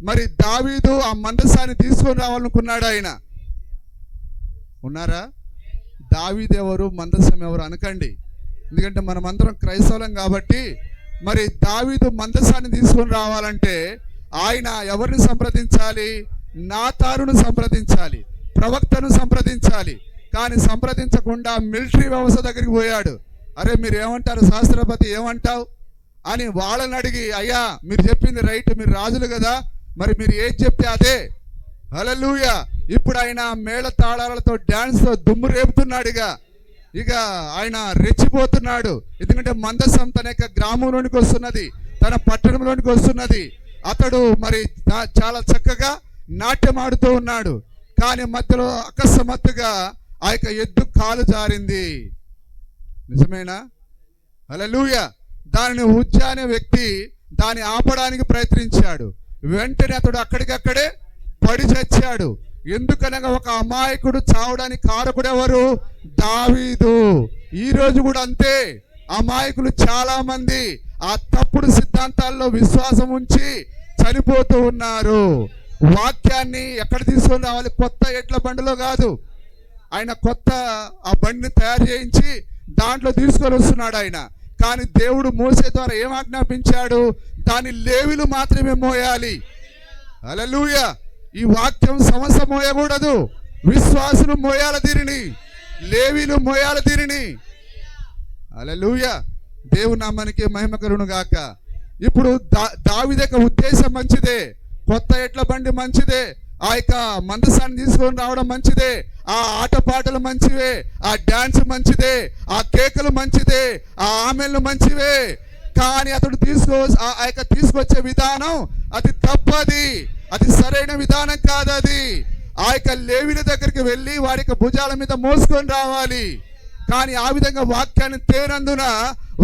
మరి దావీదు ఆ మందసాన్ని తీసుకొని రావాలనుకున్నాడు. ఆయన ఉన్నారా? దావీదు ఎవరు, మందసం ఎవరు అనకండి, ఎందుకంటే మనమందరం క్రైస్తవులం కాబట్టి. మరి దావీదు మందసాన్ని తీసుకొని రావాలంటే ఆయన ఎవరిని సంప్రదించాలి? నాతానును సంప్రదించాలి, ప్రవక్తను సంప్రదించాలి. కానీ సంప్రదించకుండా మిలిటరీ వ్యవస్థ దగ్గరికి పోయాడు. అరే మీరు ఏమంటారు శాస్త్రపతి, ఏమంటావు అని వాళ్ళని అడిగి, అయ్యా మీరు చెప్పింది రైట్, మీరు రాజులు కదా, మరి మీరు ఏది చెప్తే అదే. హల్లెలూయా. ఇప్పుడు ఆయన మేళ తాళాలతో డ్యాన్స్తో దుమ్ము రేపుతున్నాడుగా. ఇక ఆయన రెచ్చిపోతున్నాడు. ఎందుకంటే మందసం తన యొక్క గ్రామంలోనికి వస్తున్నది, తన పట్టణంలోనికి వస్తున్నది. అతడు మరి చాలా చక్కగా నాట్యం ఆడుతూ ఉన్నాడు. కానీ మధ్యలో అకస్మాత్తుగా ఆ యొక్క ఎద్దు కాలు జారింది. నిజమేనా? హల్లెలూయా. దానిని ఉజ్జా అనే వ్యక్తి దాన్ని ఆపడానికి ప్రయత్నించాడు. వెంటనే అతడు అక్కడికక్కడే పడి చచ్చాడు. ఎందుకనగా ఒక అమాయకుడు చావడానికి కారకుడు ఎవరు? దావీదు. ఈ రోజు కూడా అంతే, అమాయకులు చాలా మంది ఆ తప్పుడు సిద్ధాంతాల్లో విశ్వాసం ఉంచి చనిపోతూ ఉన్నారు. వాక్యాన్ని ఎక్కడ తీసుకొని రావాలి? కొత్త ఎడ్ల బండిలో కాదు, ఆయన కొత్త ఆ బండిని తయారు చేయించి దాంట్లో తీసుకొని వస్తున్నాడు ఆయన. కానీ దేవుడు మోసే ద్వారా ఏం ఆజ్ఞాపించాడు? దాని లేవీలు మాత్రమే మోయాలి. హల్లెలూయా. ఈ వాక్యం సమస్య మోయకూడదు, విశ్వాసులు మోయాల దీనిని, లేవీలు మోయాల దీనిని. హల్లెలూయా. దేవుని నామానికి మహిమ కలుగును గాక. ఇప్పుడు దావీదు యొక్క ఉద్దేశం మంచిదే, కొత్త ఎడ్ల బండి మంచిదే, ఆ యొక్క మందసాన్ని తీసుకొని రావడం మంచిదే, ఆ ఆటపాటలు మంచివే, ఆ డాన్స్ మంచిదే, ఆ కేకలు మంచిదే, ఆ ఆమెలు మంచివే. కానీ అతడు ఆ యొక్క తీసుకొచ్చే విధానం అది తప్పది, అది సరైన విధానం కాదు. అది ఆ యొక్క లేవీల దగ్గరికి వెళ్ళి వారి యొక్క భుజాల మీద మోసుకొని రావాలి. కానీ ఆ విధంగా వాక్యాన్ని తేనందున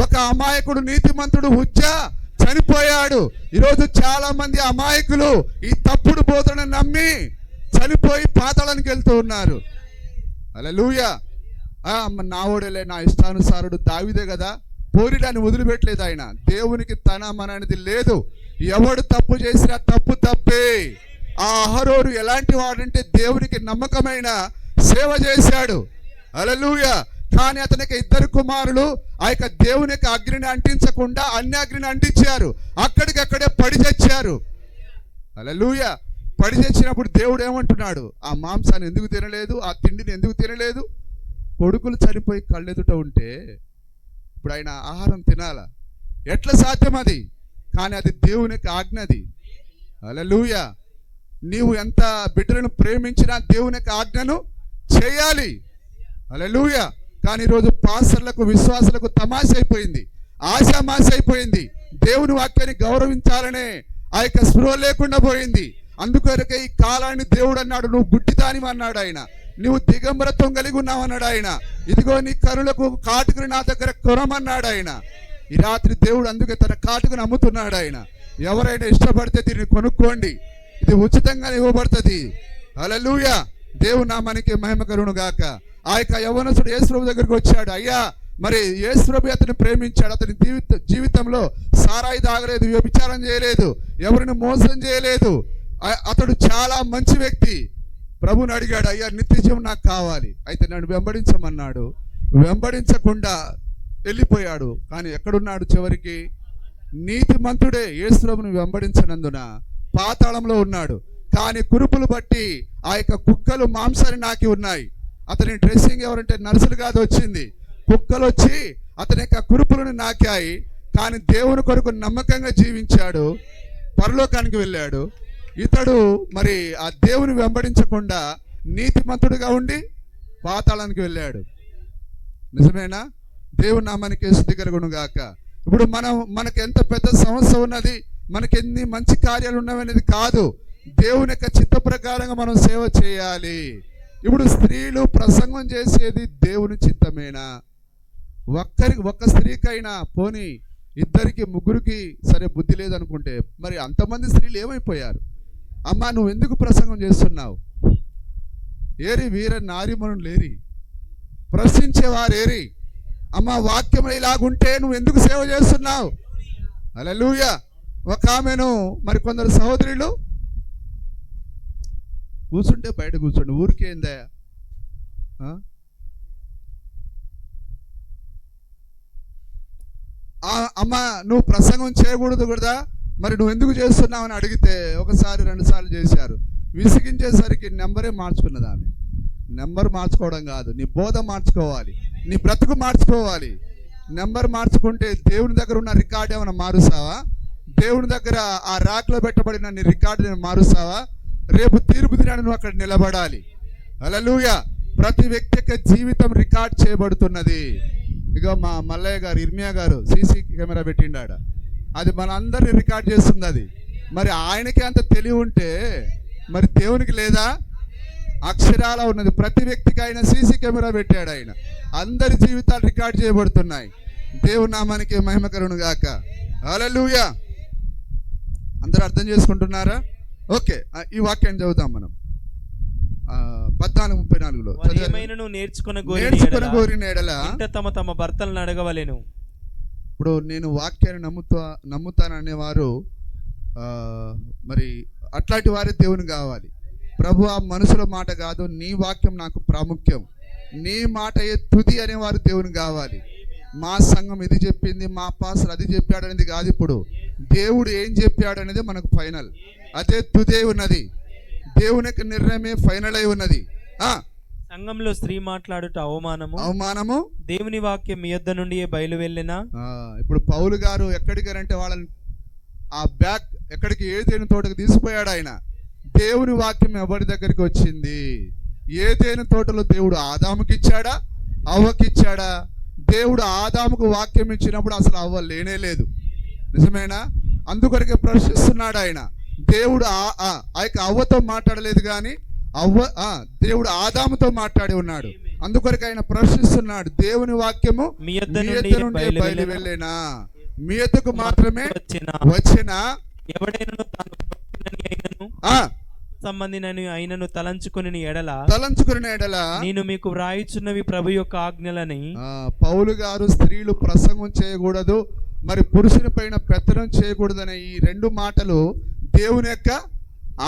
ఒక అమాయకుడు, నీతిమంతుడు ఉజ్జా చనిపోయాడు. ఈరోజు చాలా మంది అమాయకులు ఈ తప్పుడు బోధనను నమ్మి చనిపోయి పాతాళానికి వెళ్తూ ఉన్నారు. హల్లెలూయా. నా ఓడలే, నా ఇష్టానుసారుడు దావీదే కదా, పోరిడాన్ని వదిలిపెట్టలేదు ఆయన. దేవునికి తన మన అనేది లేదు. ఎవడు తప్పు చేసినా తప్పు తప్పే. ఆ అహరోను ఎలాంటి వాడంటే దేవునికి నమ్మకమైన సేవ చేశాడు. హల్లెలూయా. కానీ అతనికి ఇద్దరు కుమారులు ఆ యొక్క దేవుని యొక్క అగ్నిని అంటించకుండా అన్య అగ్నిని అంటించారు, అక్కడికక్కడే పడి చచ్చారు. హల్లెలూయా. పడి చచ్చినప్పుడు దేవుడు ఏమంటున్నాడు? ఆ మాంసాన్ని ఎందుకు తినలేదు, ఆ తిండిని ఎందుకు తినలేదు? కొడుకులు చనిపోయి కళ్ళెదుట ఉంటే ఇప్పుడు ఆయన ఆహారం తినాలా? ఎట్లా సాధ్యం అది? కానీ అది దేవుని యొక్క ఆజ్ఞది. హల్లెలూయా. నీవు ఎంత బిడ్డలను ప్రేమించినా దేవుని యొక్క ఆజ్ఞను చేయాలి. హల్లెలూయా. కానీ ఈరోజు పాస్టర్లకు, విశ్వాసులకు తమాష అయిపోయింది, ఆశామాష అయిపోయింది. దేవుని వాక్యాన్ని గౌరవించాలనే ఆ యొక్క స్పృహ లేకుండా పోయింది. అందుకొరకే ఈ కాలాన్ని దేవుడు అన్నాడు, నువ్వు గుడ్డిదాని అన్నాడు ఆయన, నువ్వు దిగంబరత్వం కలిగి ఉన్నావు అన్నాడు ఆయన. ఇదిగో నీ కనులకు కాటుకుని నా దగ్గర కొరమన్నాడు ఆయన. ఈ రాత్రి దేవుడు అందుకే తన కాటుకుని అమ్ముతున్నాడు ఆయన. ఎవరైనా ఇష్టపడితే దీన్ని కొనుక్కోండి, ఇది ఉచితంగా ఇవ్వబడుతుంది. హల్లెలూయా. దేవుని నామానికి మహిమ కలుగును గాక. ఆ యొక్క యవ్వనస్తుడు యేసు ప్రభు దగ్గరికి వచ్చాడు. అయ్యా మరి యేసు ప్రభు అతన్ని ప్రేమించాడు. అతని జీవితంలో సారాయి తాగలేదు, వ్యభిచారం చేయలేదు, ఎవరిని మోసం చేయలేదు. అతడు చాలా మంచి వ్యక్తి. ప్రభుని అడిగాడు, అయ్యా నిత్య జీవం నాకు కావాలి, అయితే నన్ను వెంబడించమన్నాడు. వెంబడించకుండా వెళ్ళిపోయాడు. కానీ ఎక్కడున్నాడు? చివరికి నీతిమంతుడే యేసు ప్రభుని వెంబడించనందున పాతాళంలో ఉన్నాడు. కానీ కురుపులు బట్టి ఆ యొక్క కుక్కలు మాంసాన్ని నాకి ఉన్నాయి. అతని డ్రెస్సింగ్ ఎవరంటే నర్సులు కాదు వచ్చింది, కుక్కలు వచ్చి అతని యొక్క కురుపులను నాకాయి. కానీ దేవుని కొరకు నమ్మకంగా జీవించాడు, పరలోకానికి వెళ్ళాడు. ఇతడు మరి ఆ దేవుని వెంబడించకుండా నీతిమంతుడిగా ఉండి పాతాళానికి వెళ్ళాడు. నిజమేనా? దేవుని నామానికి స్తుతి కలుగును గాక. ఇప్పుడు మనకు ఎంత పెద్ద సమస్య ఉన్నది, మనకి ఎన్ని మంచి కార్యాలు ఉన్నవనేది కాదు, దేవుని యొక్క చిత్త ప్రకారంగా మనం సేవ చేయాలి. ఇప్పుడు స్త్రీలు ప్రసంగం చేసేది దేవుని చిత్తమేనా? ఒక్క స్త్రీకైనా పోనీ ఇద్దరికి ముగ్గురికి సరే బుద్ధి లేదనుకుంటే మరి అంతమంది స్త్రీలు ఏమైపోయారు? అమ్మా నువ్వు ఎందుకు ప్రసంగం చేస్తున్నావు? ఏరి వీర నారిమను లేరి, ప్రశ్నించేవారేరి. అమ్మ వాక్యం ఇలాగుంటే నువ్వు ఎందుకు సేవ చేస్తున్నావు? హల్లెలూయా. ఒక ఆమెను మరి కొందరు సహోదరులు కూర్చుంటే బయట కూర్చోండి, ఊరికేందా? అమ్మా నువ్వు ప్రసంగం చేయకూడదు కదా, మరి నువ్వు ఎందుకు చేస్తున్నావు అని అడిగితే ఒకసారి 2 సార్లు చేశారు. విసిగించేసరికి నెంబరే మార్చుకున్నది ఆమె. నెంబర్ మార్చుకోవడం కాదు, నీ బోధ మార్చుకోవాలి, నీ బ్రతుకు మార్చుకోవాలి. నెంబర్ మార్చుకుంటే దేవుని దగ్గర ఉన్న రికార్డు ఏమైనా మారుస్తావా? దేవుని దగ్గర ఆ రాక్లో పెట్టబడిన నీ రికార్డు మారుస్తావా? రేపు తీర్పు దినాన్ని నువ్వు అక్కడ నిలబడాలి. హల్లెలూయా. ప్రతి వ్యక్తి యొక్క జీవితం రికార్డ్ చేయబడుతున్నది. ఇక మా మల్లయ్య గారు, ఇర్మియా గారు సీసీ కెమెరా పెట్టిండాడ, అది మన అందరినీ రికార్డ్ చేస్తుంది. అది మరి ఆయనకి అంత తెలివి ఉంటే మరి దేవునికి లేదా? అక్షరాల ఉన్నది. ప్రతి వ్యక్తికి ఆయన సీసీ కెమెరా పెట్టాడు. ఆయన అందరి జీవితాలు రికార్డ్ చేయబడుతున్నాయి. దేవుని నామానికి మహిమ కలుగును గాక. హల్లెలూయా. అందరూ అర్థం చేసుకుంటున్నారా? ఓకే, ఈ వాక్యాన్ని చదువుతాం మనం. 14:34 నేర్చుకున్న గోరిన ఎడల తమ తమ భర్తలను అడగవలెను. ఇప్పుడు నేను వాక్యాన్ని నమ్ముతాననేవారు మరి అట్లాంటి వారే దేవుని కావాలి. ప్రభు ఆ మనుషుల మాట కాదు, నీ వాక్యం నాకు ప్రాముఖ్యం, నీ మాట తుది అనేవారు దేవుని కావాలి. మా సంఘం ఇది చెప్పింది, మా పాస్టర్ అది చెప్పాడు అనేది కాదు. ఇప్పుడు దేవుడు ఏం చెప్పాడు అనేది మనకు ఫైనల్, అదే తుదే ఉన్నది. దేవుని యొక్క నిర్ణయమే ఫైనల్ అయి ఉన్నది. సంఘంలో స్త్రీ మాట్లాడుట అవమానము, దేవుని వాక్యం మీ యొద్ద నుండి బయలు వెళ్ళినా. ఇప్పుడు పౌలు గారు ఎక్కడికారంటే వాళ్ళని ఆ బ్యాక్ ఎక్కడికి ఏదైనా తోటకు తీసిపోయాడు. ఆయన దేవుని వాక్యం ఎవరి దగ్గరికి వచ్చింది? ఏదైనా తోటలో దేవుడు ఆదాముకి ఇచ్చాడా, అవ్వకిచ్చాడా? దేవుడు ఆదాముకు వాక్యం ఇచ్చినప్పుడు అసలు అవ్వ లేనే లేదు. నిజమేనా? అందుకొరకే ప్రశ్నిస్తున్నాడు ఆయన. దేవుడు ఆ యొక్క అవ్వతో మాట్లాడలేదు, కానీ దేవుడు ఆదాముతో మాట్లాడి ఉన్నాడు. అందుకొరకు ఆయన ప్రశ్నిస్తున్నాడు, దేవుని వాక్యము మీ యొద్ద నుండి బయలు వెళ్ళేనా? మీ యొద్దకు మాత్రమే వచ్చినా సంబంధినని అయినను తలంచుకుని ఎడల నేను మీకు వ్రాయిచున్నవి ప్రభు యొక్క ఆజ్ఞలని. పౌలు గారు స్త్రీలు ప్రసంగం చేయకూడదు, మరి పురుషుని పైన పెత్తనం చేయకూడదనే ఈ 2 మాటలు దేవుని యొక్క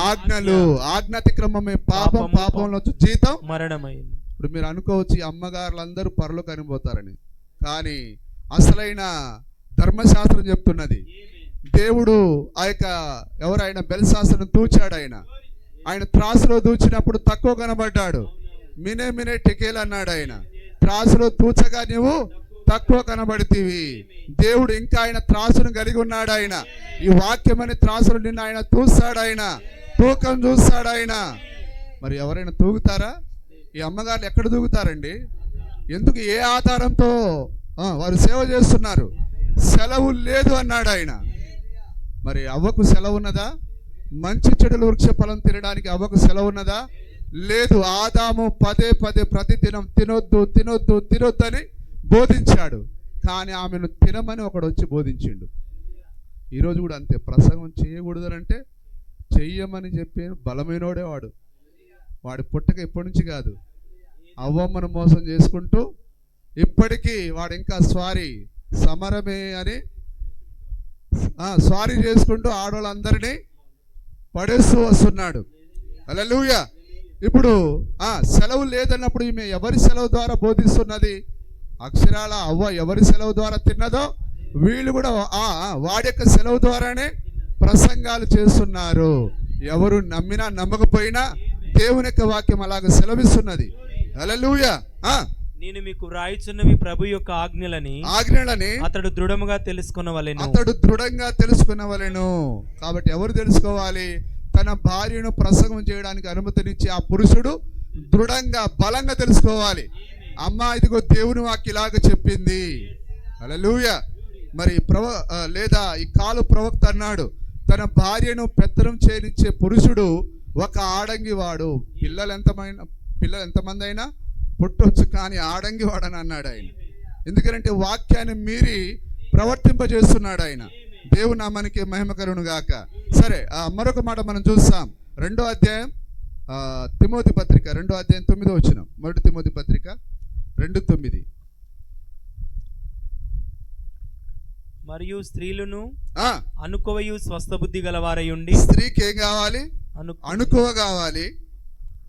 ఆజ్ఞలు. ఆజ్ఞాతిక్రమమే పాపం, పాపంలో జీతం మరణమైంది. ఇప్పుడు మీరు అనుకోవచ్చు ఈ అమ్మగారులందరూ పరలోకి కనిపోతారని, కానీ అసలైన ధర్మశాస్త్రం చెప్తున్నది. దేవుడు ఆ యొక్క ఎవరైనా బెల్శాస్త్రం తూచాడు. ఆయన త్రాసులో దూచినప్పుడు తక్కువ కనబడ్డాడు. మినే టెకేల్ అన్నాడు. ఆయన త్రాసులో తూచగా నువ్వు తక్కువ కనబడితివి. దేవుడు ఇంకా ఆయన త్రాసును కలిగి ఉన్నాడు. ఆయన ఈ వాక్యం అనే త్రాసులు నిన్ను ఆయన తూస్తాడు. ఆయన తూకం చూస్తాడు. ఆయన మరి ఎవరైనా తూగుతారా? ఈ అమ్మగారు ఎక్కడ తూగుతారండి? ఎందుకు, ఏ ఆధారంతో వారు సేవ చేస్తున్నారు? సెలవు లేదు అన్నాడు ఆయన. మరి అవ్వకు సెలవు ఉన్నదా? మంచి చెడుల వృక్ష ఫలం తినడానికి అవ్వకు సెలవు ఉన్నదా? లేదు. ఆదాము పదే ప్రతిదినం తినొద్దు అని బోధించాడు, కానీ ఆమెను తినమని ఒకడు వచ్చి బోధించిండు. ఈరోజు కూడా అంతే. ప్రసంగం చేయకూడదు అంటే చెయ్యమని చెప్పి బలమైనోడే వాడి పుట్టక ఇప్పటి నుంచి కాదు, అవ్వమ్మను మోసం చేసుకుంటూ ఇప్పటికీ వాడు ఇంకా సమరమే అని స్వారీ చేసుకుంటూ ఆడవాళ్ళందరినీ పడేస్తూ వస్తున్నాడు. హల్లెలూయా. ఇప్పుడు సెలవు లేదన్నప్పుడు ఈమె ఎవరి సెలవు ద్వారా బోధిస్తున్నది? అక్షరాల అవ్వ ఎవరి సెలవు ద్వారా తిన్నదో వీళ్ళు కూడా వాడి యొక్క సెలవు ద్వారానే ప్రసంగాలు చేస్తున్నారు. ఎవరు నమ్మినా నమ్మకపోయినా దేవుని యొక్క వాక్యం అలాగ సెలవిస్తున్నది. హల్లెలూయా. నేను మీకు వ్రాయిచున్నవి ప్రభు యొక్క ఆజ్ఞలని అతడు దృఢంగా తెలుసుకునవలెను. కాబట్టి ఎవరు తెలుసుకోవాలి? తన భార్యను ప్రసంగం చేయడానికి అనుమతినిచ్చే ఆ పురుషుడు దృఢంగా బలంగా తెలుసుకోవాలి. అమ్మా ఇదిగో దేవుని వాక్యం ఇలాగ చెప్పింది. హల్లెలూయా. మరి లేదా ఈ కాలు ప్రవక్త అన్నాడు, తన భార్యను పెత్తనం చేయనిచ్చే పురుషుడు ఒక ఆడంగి వాడు. పిల్లలు ఎంతమంది అయినా పుట్టొచ్చు, కానీ ఆడంగి వాడని అన్నాడు ఆయన. ఎందుకంటే వాక్యాన్ని మీరి ప్రవర్తింపజేస్తున్నాడు ఆయన. దేవుని నామానికి మహిమ కలుగును గాక. సరే, మరొక మాట మనం చూస్తాం. 2వ అధ్యాయం తిమోతి పత్రిక 2వ అధ్యాయం 9వ వచనం. 1 తిమోతి పత్రిక 2:9. మరియు స్త్రీలను అనుకోవయు స్వస్థ బుద్ధి గలవారై ఉండి. స్త్రీకి ఏం కావాలి? అనుకోవ కావాలి.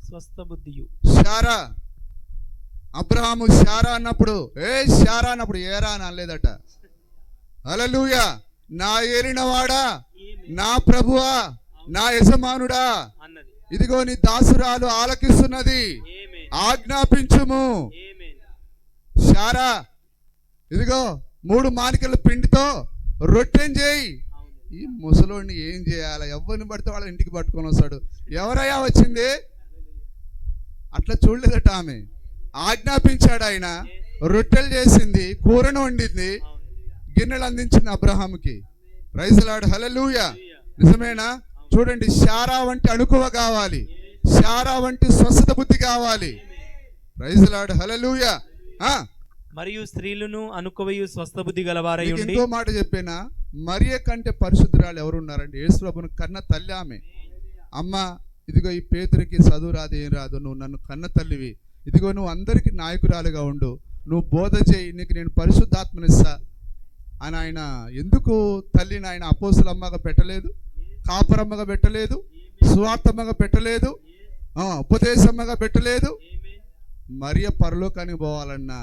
స్వస్థ బుద్ధియు. శారా, అబ్రహాము శారా అన్నప్పుడు శారా అన్నప్పుడు ఏరా అని అనలేదట. హల్లెలూయా. నా ఏలినవాడా, నా ప్రభువా, నా యజమానుడా, ఇదిగో నీ దాసురాలు ఆలకిస్తున్నది, ఆజ్ఞాపించుము. శారా, ఇదిగో 3 మానికల పిండితో రొట్టెని చేయి. ఈ ముసలోడిని ఏం చేయాలి? ఎవరిని పడితే వాళ్ళ ఇంటికి పట్టుకొని వస్తాడు. ఎవరయ్యా వచ్చింది? అట్లా చూడలేదట ఆమె. ఆజ్ఞాపించాడు ఆయన, రొట్టెలు చేసింది, కూరను వండింది, గిన్నెలు అందించింది అబ్రహాముకి. Praise Lord. హల్లెలూయా. నిజమేనా? చూడండి, శారా వంటి అణుకువ కావాలి, శారా వంటి స్వస్థత బుద్ధి కావాలి. Praise Lord. హల్లెలూయా. మరియు స్త్రీలను అనుకువయు స్వస్థ బుద్ధి గలవారై ఉండి. ఇంకో మాట చెప్పేనా, మరియ కంటే పరిశుద్ధురాలు ఎవరున్నారండి? యేసు ప్రభువును కన్న తల్లి ఆమె. అమ్మ, ఇదిగో ఈ పేతురికి చదువు రాదు, ఏం రాదు, నువ్వు నన్ను కన్న తల్లివి, ఇదిగో నువ్వు అందరికి నాయకురాలుగా ఉండు, నువ్వు బోధ చేయి, నీకు నేను పరిశుద్ధాత్మనిస్తా అని ఆయన ఎందుకు తల్లిని ఆయన అపోస్తులమ్మగా పెట్టలేదు, కాపరమ్మగా పెట్టలేదు, సువార్తమ్మగా పెట్టలేదు, ఉపదేశమ్మగా పెట్టలేదు? మరియ పరలోకానికి పోవాలన్నా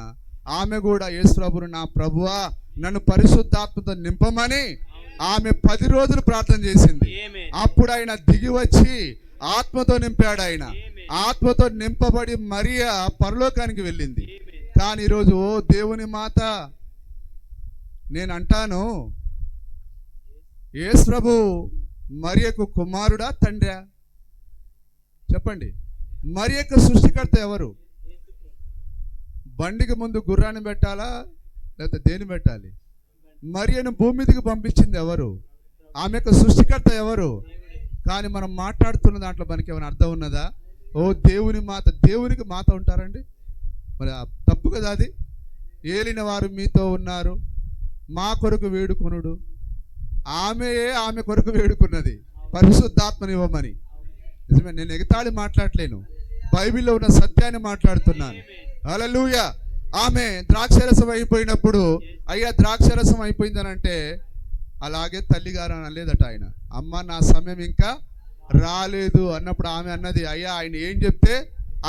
ఆమె కూడా యేసు ప్రభువును, నా ప్రభువా నన్ను పరిశుద్ధాత్మతో నింపమని ఆమె 10 రోజులు ప్రార్థన చేసింది. అప్పుడు ఆయన దిగి వచ్చి ఆత్మతో నింపాడు. ఆయన ఆత్మతో నింపబడి మరియ పరలోకానికి వెళ్ళింది. కానీ ఈరోజు ఓ దేవుని మాత, నేను అంటాను, యేసు ప్రభు మరియకు కుమారుడా, తండ్రా? చెప్పండి. మరియకు సృష్టికర్త ఎవరు? బండికి ముందు గుర్రాన్ని పెట్టాలా, లేకపోతే దేని పెట్టాలి? మరియను భూమి మీదకి పంపించింది ఎవరు? ఆమె యొక్క సృష్టికర్త ఎవరు? కానీ మనం మాట్లాడుతున్న దాంట్లో మనకి ఏమైనా అర్థం ఉన్నదా? ఓ దేవుని మాత, దేవునికి మాత ఉంటారండి? మరి తప్పు కదా అది. ఏలిన వారు మీతో ఉన్నారు, మా కొరకు వేడుకొనుడు. ఆమె కొరకు వేడుకున్నది పరిశుద్ధాత్మనివ్వమని. నిజమే, నేను ఎగతాళి మాట్లాడలేను, బైబిల్లో ఉన్న సత్యాన్ని మాట్లాడుతున్నాను. హల్లెలూయా. ఆమె ద్రాక్షరసం అయిపోయినప్పుడు, అయ్యా ద్రాక్షరసం అయిపోయిందని అంటే, అలాగే తల్లిగారు అనలేదట ఆయన. అమ్మ, నా సమయం ఇంకా రాలేదు అన్నప్పుడు ఆమె అన్నది, అయ్యా ఆయన ఏం చెప్తే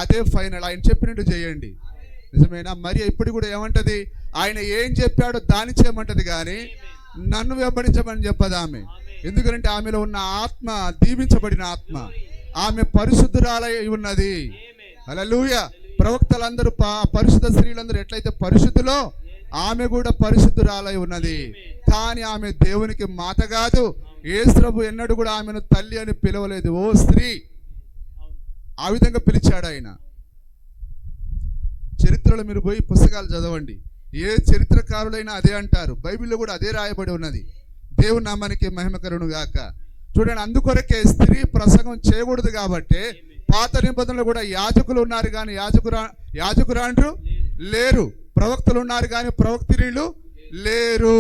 అదే ఫైనల్, ఆయన చెప్పినట్టు చేయండి. నిజమేనా? మరి ఇప్పుడు కూడా ఏమంటది? ఆయన ఏం చెప్పాడో దాన్ని చేయమంటది, కానీ నన్ను వెంబడించమని చెప్పదు ఆమె. ఎందుకంటే ఆమెలో ఉన్న ఆత్మ దీవించబడిన ఆత్మ, ఆమె పరిశుద్ధురాలై ఉన్నది. హల్లెలూయా. ప్రవక్తలందరూ, పరిశుద్ధ స్త్రీలందరూ ఎట్లయితే పరిశుద్ధులో, ఆమె కూడా పరిశుద్ధురాలై ఉన్నది. కానీ ఆమె దేవునికి మాత కాదు. యేసు ప్రభు ఎన్నడూ కూడా ఆమెను తల్లి అని పిలవలేదు. ఓ స్త్రీ, ఆ విధంగా పిలిచాడు ఆయన. చరిత్రలో మీరు పోయి పుస్తకాలు చదవండి, ఏ చరిత్రకారులైనా అదే అంటారు. బైబిల్లో కూడా అదే రాయబడి ఉన్నది. దేవుని నామానికి మహిమ కలుగును గాక. చూడండి, అందుకొరకే స్త్రీ ప్రసంగం చేయకూడదు. కాబట్టి పాత నిబంధనలు కూడా యాజకులు ఉన్నారు కానీ యాజకురాండ్రు లేరు, ప్రవక్తలు ఉన్నారు కానీ ప్రవక్తినీళ్ళు లేరు.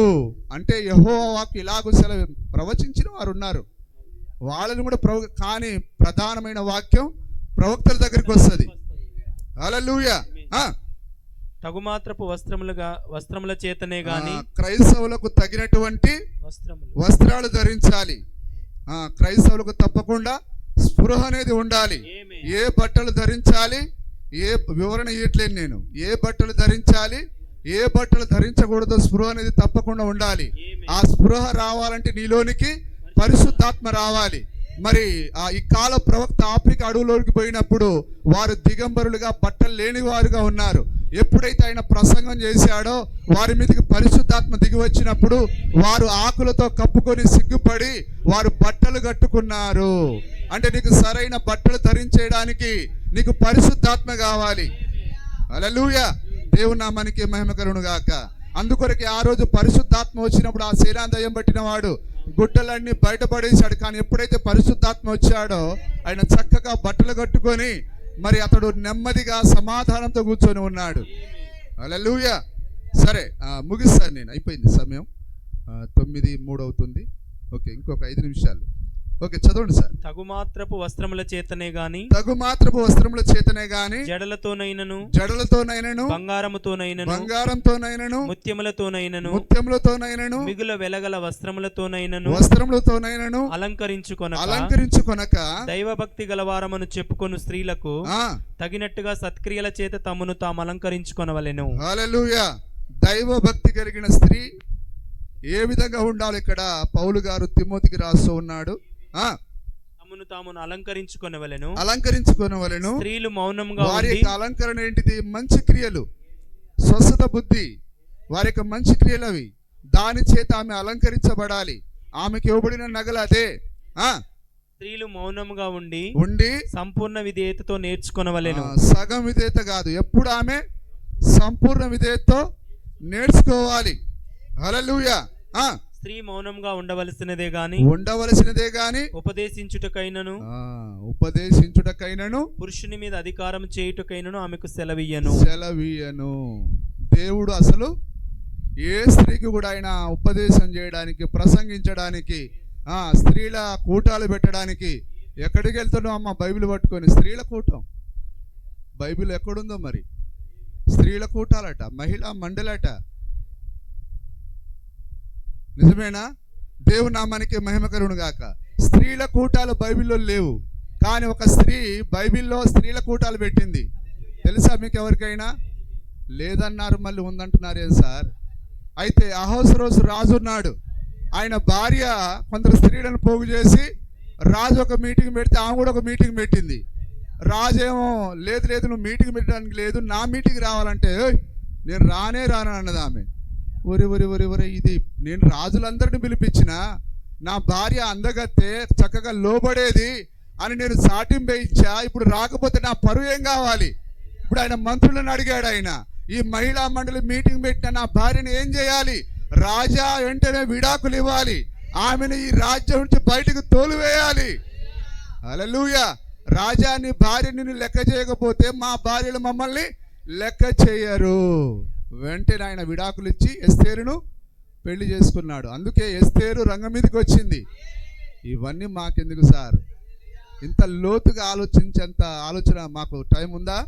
అంటే యెహోవా వాక్కు ఇలాగూ సెలవు, ప్రవచించిన వారు ఉన్నారు, వాళ్ళని కూడా కానీ ప్రధానమైన వాక్యం ప్రవక్తల దగ్గరికి వస్తుంది. హల్లెలూయా. తగుమాత్రపు వస్త్రముల చేతనే గాని క్రైస్తవులకు తగినటువంటి వస్త్రాలు ధరించాలి. క్రైస్తవులకు తప్పకుండా స్పృహ అనేది ఉండాలి. ఏ బట్టలు ధరించాలి, ఏ వివరణ ఇవ్వట్లేను నేను. ఏ బట్టలు ధరించాలి, ఏ బట్టలు ధరించకూడదు, స్పృహ అనేది తప్పకుండా ఉండాలి. ఆ స్పృహ రావాలంటే నీలోనికి పరిశుద్ధాత్మ రావాలి. మరి ఈ కాల ప్రవక్త ఆఫ్రికా అడవులోకి పోయినప్పుడు వారు దిగంబరులుగా, బట్టలు లేని వారుగా ఉన్నారు. ఎప్పుడైతే ఆయన ప్రసంగం చేశాడో వారి మీదకి పరిశుద్ధాత్మ దిగి వచ్చినప్పుడు వారు ఆకులతో కప్పుకొని సిగ్గుపడి వారు బట్టలు కట్టుకున్నారు. అంటే నీకు సరైన బట్టలు ధరించేయడానికి నీకు పరిశుద్ధాత్మ కావాలి. హల్లెలూయా. దేవుని నామానికి మహిమ కలుగును గాక. అందుకొరకే ఆ రోజు పరిశుద్ధాత్మ వచ్చినప్పుడు ఆ శీలాందయం పట్టిన వాడు గుడ్డలన్నీ బయటపడేశాడు. కానీ ఎప్పుడైతే పరిశుద్ధాత్మ వచ్చాడో ఆయన చక్కగా బట్టలు కట్టుకొని మరి అతడు నెమ్మదిగా సమాధానంతో కూర్చొని ఉన్నాడు. హల్లెలూయా. సరే, ముగిస్తాను నేను, అయిపోయింది సమయం, 9:03 అవుతుంది. ఓకే, ఇంకొక 5 నిమిషాలు. ఓకే, చదవండి సార్. తగుమాత్రపు వస్త్రముల చేతనే గాని జడలతోనైనను బంగారంతోనైనను ముత్యములతోనైనను మిగుల వెలగల వస్త్రములతోనైనను అలంకరించుకొనక దైవభక్తి గలవారమను చెప్పుకొను స్త్రీలకు తగినట్టుగా సత్క్రియల చేత తమను తాము అలంకరించుకొనవలెను. హల్లెలూయా. దైవ భక్తి కలిగిన స్త్రీ ఏ విధంగా ఉండాలి? ఇక్కడ పౌలు గారు తిమోతికి రాస్తూ ఉన్నాడు, తమను తామును అలంకరించుకొనవలెను. స్త్రీలు మౌనంగా వారి యొక్క అలంకరణ ఏంటిది? మంచి క్రియలు, స్వస్థత బుద్ధి, వారి యొక్క మంచి క్రియలు అవి. దాని చేత ఆమె అలంకరించబడాలి. ఆమెకి ఇవ్వబడిన నగలు అదే. స్త్రీలు మౌనంగా ఉండి సంపూర్ణ విధేయతతో నేర్చుకొనవలెను. సగం విధేయత కాదు, ఎప్పుడు ఆమె సంపూర్ణ విధేయతతో నేర్చుకోవాలి. హల్లెలూయా. స్త్రీ మౌనంగా ఉండవలసినదే గాని ఉపదేశించుటకైనను పురుషుని మీద అధికారం చేయుటకైనను ఆమెకు సెలవీయను. దేవుడు అసలు ఏ స్త్రీకి కూడా ఆయన ఉపదేశం చేయడానికి, ప్రసంగించడానికి, స్త్రీల కూటాలు పెట్టడానికి ఎక్కడికి వెళ్తున్నావు అమ్మ? బైబిల్ పట్టుకొని స్త్రీల కూటం. బైబిల్ ఎక్కడుందో మరి? స్త్రీల కూటాలట, మహిళా మండలట. నిజమేనా? దేవుని నామానికి మహిమ కలుగును గాక. స్త్రీల కూటాలు బైబిల్లో లేవు, కానీ ఒక స్త్రీ బైబిల్లో స్త్రీల కూటాలు పెట్టింది. తెలుసా మీకు ఎవరికైనా? లేదన్నారు, మళ్ళీ ఉందంటున్నారేం సార్? అయితే అహోసరోసు రాజు ఉన్నాడు. ఆయన భార్య కొందరు స్త్రీలను పోగు చేసి రాజు ఒక మీటింగ్ పెడితే ఆమె కూడా ఒక మీటింగ్ పెట్టింది. రాజేమో లేదు నువ్వు మీటింగ్ పెట్టడానికి లేదు, నా మీటింగ్ రావాలంటే నేను రాను అన్నది ఆమె. ఒరి ఇది నేను రాజులందరిని పిలిపించిన, నా భార్య అందగత్తే, చక్కగా లోబడేది అని నేను సాటింపు ఇచ్చా. ఇప్పుడు రాకపోతే నా పరువు ఏం కావాలి? ఇప్పుడు ఆయన మంత్రులను అడిగాడు. ఆయన ఈ మహిళా మండలి మీటింగ్ పెట్టిన నా భార్యను ఏం చేయాలి? రాజా వెంటనే విడాకులు ఇవ్వాలి, ఆమెను ఈ రాజ్యం నుంచి బయటకు తోలువేయాలి. హల్లెలూయా. రాజా నీ భార్యని లెక్క చేయకపోతే మా భార్యలు మమ్మల్ని లెక్క చేయరు. వెంటనే ఆయన విడాకులు ఇచ్చి ఎస్తేరును పెళ్లి చేసుకున్నాడు. అందుకే ఎస్తేరు రంగం మీదకి వచ్చింది. ఇవన్నీ మాకెందుకు సార్? ఇంత లోతుగా ఆలోచించేంత ఆలోచన మాకు టైం ఉందా?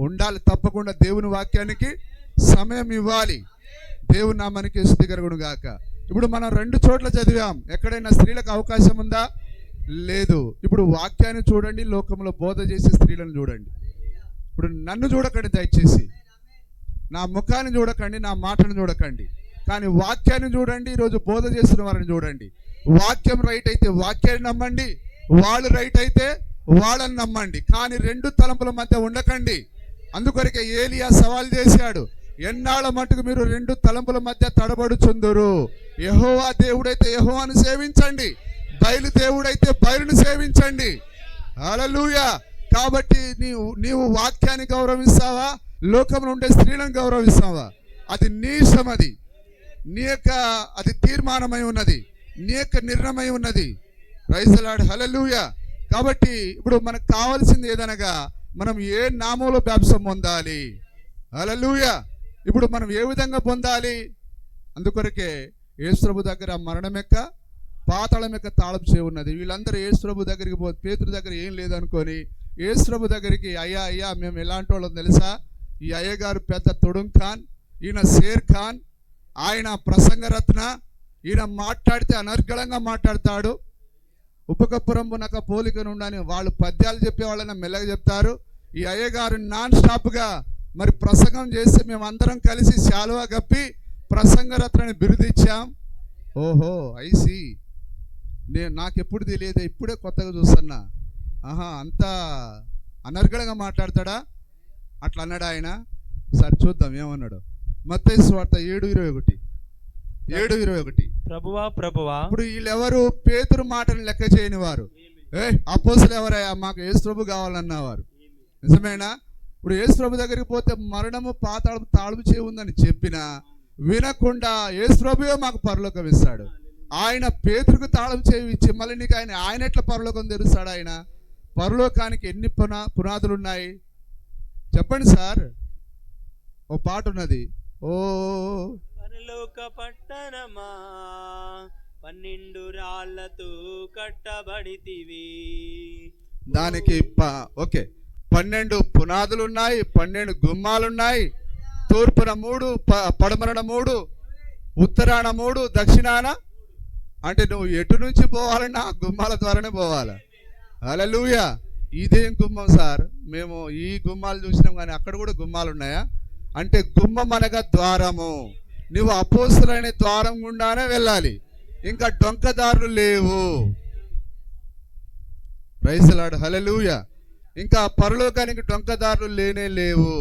ఉండాలి. తప్పకుండా దేవుని వాక్యానికి సమయం ఇవ్వాలి. దేవుని నామానికి స్తుతి కలుగును గాక. ఇప్పుడు మనం 2 చోట్ల చదివాం. ఎక్కడైనా స్త్రీలకు అవకాశం ఉందా? లేదు. ఇప్పుడు వాక్యాన్ని చూడండి, లోకంలో బోధ చేసే స్త్రీలను చూడండి. ఇప్పుడు నన్ను చూడకండి, దయచేసి నా ముఖాన్ని చూడకండి, నా మాటను చూడకండి, కానీ వాక్యాన్ని చూడండి. ఈరోజు బోధ చేస్తున్న వారిని చూడండి. వాక్యం రైట్ అయితే వాక్యాన్ని నమ్మండి, వాళ్ళు రైట్ అయితే వాళ్ళని నమ్మండి, కానీ 2 తలంపుల మధ్య ఉండకండి. అందుకొరకే ఏలియా సవాల్ చేశాడు, ఎన్నాళ్ళ మటుకు మీరు 2 తలంపుల మధ్య తడబడుచుందురు? యెహోవా దేవుడైతే యెహోవాను సేవించండి, బయలు దేవుడైతే బయలును సేవించండి. హల్లెలూయా. కాబట్టి నీవు వాక్యాన్ని గౌరవిస్తావా, లోకంలో ఉండే స్త్రీలను గౌరవిస్తావా? అది నీ ఇష్టం, అది నీ యొక్క అది తీర్మానమై ఉన్నది, నీ యొక్క నిర్ణయమై ఉన్నది. Praise the Lord. హల్లెలూయా. కాబట్టి ఇప్పుడు మనకు కావాల్సింది ఏదనగా మనం ఏ నామంలో బాప్తిసం పొందాలి. హల్లెలూయా. ఇప్పుడు మనం ఏ విధంగా పొందాలి? అందుకొరకే యేసుప్రభు దగ్గర మరణం యొక్క పాతాళం యొక్క తాళం చేయి ఉన్నది. వీళ్ళందరూ యేసుప్రభు దగ్గరికి పేతురు దగ్గర ఏం లేదనుకొని యేసుప్రభు దగ్గరికి, అయ్యా మేము ఎలాంటి వాళ్ళం తెలుసా? ఈ అయ్యగారు పెద్ద తొడుం ఖాన్, ఈయన షేర్ ఖాన్, ఆయన ప్రసంగరత్న, ఈయన మాట్లాడితే అనర్గళంగా మాట్లాడతాడు. ఉపకపురంబునక పోలిక నుండని వాళ్ళు పద్యాలు చెప్పేవాళ్ళని మెల్లగా చెప్తారు. ఈ అయ్యగారు నాన్ స్టాప్గా మరి ప్రసంగం చేస్తే మేమందరం కలిసి శాలువా కప్పి ప్రసంగరత్నని బిరుదిచ్చాం. ఓహో, ఐసి, నాకెప్పుడు తెలియదు, ఇప్పుడే కొత్తగా చూస్తున్నా. అంత అనర్గళంగా మాట్లాడతాడా? అట్లా అన్నాడు ఆయన. సరే చూద్దాం ఏమన్నాడు. మత్తయి సువార్త 7:21 ప్రభువా. ఇప్పుడు వీళ్ళెవరు? పేతురు మాటను లెక్క చేయని వారు. అపోస్తలులు ఎవరయ్యా? మాకు యేసుప్రభు కావాలన్నవారు. నిజమేనా? ఇప్పుడు యేసుప్రభు దగ్గరికి పోతే మరణము పాతాళం తాళం చేయి ఉందని చెప్పినా వినకుండా యేసుప్రభువే మాకు పరలోకం ఇస్తాడు. ఆయన పేతురుకు తాళం చేయి ఇచ్చి మళ్ళీ నీకు ఆయన ఎట్లా పరలోకం తెరుస్తాడు? ఆయన పరలోకానికి ఎన్ని పునాదులు ఉన్నాయి చెప్పండి సార్. ఓ పాట ఉన్నది, ఓ పరలోక పట్టణమా 12 రాళ్లతో కట్టబడితివి. దానికి ఓకే 12 పునాదులు ఉన్నాయి, 12 గుమ్మాలున్నాయి. తూర్పున 3, పడమరన 3, ఉత్తరాన 3, దక్షిణాన. అంటే నువ్వు ఎటు నుంచి పోవాలన్నా ఆ గుమ్మాల ద్వారానే పోవాలి. హల్లెలూయా. ఇదేం గుమ్మం సార్, మేము ఈ గుమ్మాలు చూసినాం కానీ అక్కడ కూడా గుమ్మాలు ఉన్నాయా అంటే, గుమ్మం అనగా ద్వారము. నువ్వు అపోస్తులైన ద్వారం గుండానే వెళ్ళాలి, ఇంకా డొంకదారులు లేవు. Praise the Lord. హల్లెలూయా. ఇంకా పరలోకానికి డొంకదారులు లేనే లేవు.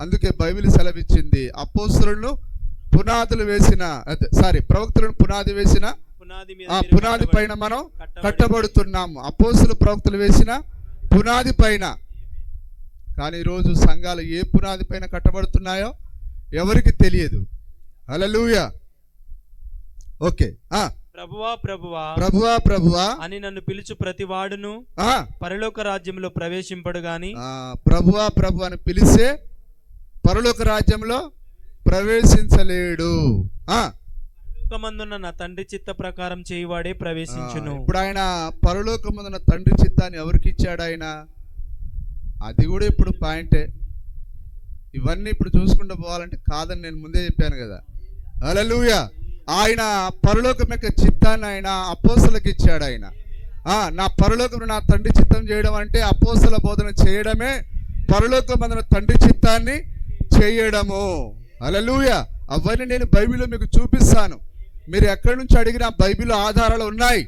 అందుకే బైబిల్ సెలవిచ్చింది, అపోస్తులను పునాదులు వేసిన ప్రవక్తలను పునాది వేసిన ఆ పునాది పైన మనం కట్టబడుతున్నాము. అపోస్తులు ప్రవక్తలు వేసిన పునాది పైన. కానీ ఈరోజు సంఘాలు ఏ పునాది పైన కట్టబడుతున్నాయో ఎవరికి తెలియదు. హల్లెలూయా. ఓకే. ప్రభువా ప్రభువా ప్రభువా ప్రభువా అని నన్ను పిలుచు ప్రతి వాడును పరలోక రాజ్యంలో ప్రవేశింపడు గాని. ప్రభువా ప్రభు అని పిలిస్తే పరలోక రాజ్యంలో ప్రవేశించలేడు. పరలోకమందున్న నా తండ్రి చిత్త ప్రకారం చేయువాడే ప్రవేశించును. ఇప్పుడు ఆయన పరలోకమందున్న తండ్రి చిత్తాన్ని ఎవరికి ఇచ్చాడు ఆయన? అది కూడా ఇప్పుడు పాయింటే. ఇవన్నీ ఇప్పుడు చూసుకుంటూ పోవాలంటే కాదని నేను ముందే చెప్పాను కదా. హల్లెలూయా. ఆయన పరలోకం యొక్క చిత్తాన్ని ఆయన అపోస్తలకు ఇచ్చాడు. ఆయన నా పరలోకం నా తండ్రి చిత్తం చేయడం అంటే అపోస్తల బోధన చేయడమే పరలోకమందున తండ్రి చిత్తాన్ని చేయడము. హల్లెలూయా. అవన్నీ నేను బైబిల్లో మీకు చూపిస్తాను. మీరు ఎక్కడి నుంచి అడిగిన బైబిల్ ఆధారాలు ఉన్నాయి.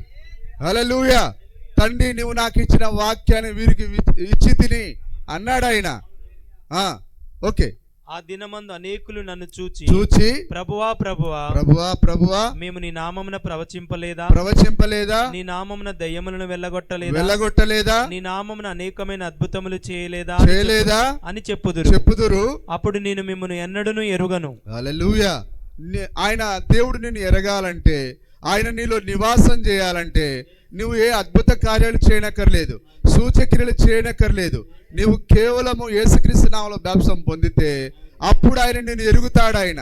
హల్లెలూయా. తండ్రి నువ్వు నాకు ఇచ్చిన వాక్యాన్ని వీరికి ఇచ్చి తిని అన్నాడు ఆయన. ఓకే. ఆ దినమందు అనేకులు నన్ను చూచి ప్రభువా ప్రభువా ప్రభువా ప్రభువా మేము నీ నామమున ప్రవచింపలేదా నీ నామమున దయ్యములను వెళ్ళగొట్టలేదా నీ నామమున అనేకమైన అద్భుతములు చేయలేదా అని చెప్పుదురు. అప్పుడు నేను మిమ్మల్ని ఎన్నడూను ఎరుగను. హల్లెలూయా. ఆయన దేవుడు నిన్ను ఎరగాలంటే, ఆయన నీలో నివాసం చేయాలంటే నువ్వు ఏ అద్భుత కార్యాలు చేయనక్కర్లేదు, సూచక్రియలు చేయనక్కర్లేదు. నీవు కేవలము యేసుక్రీస్తు నామములో బాప్తిసం పొందితే అప్పుడు ఆయన నిన్ను ఎరుగుతాడు. ఆయన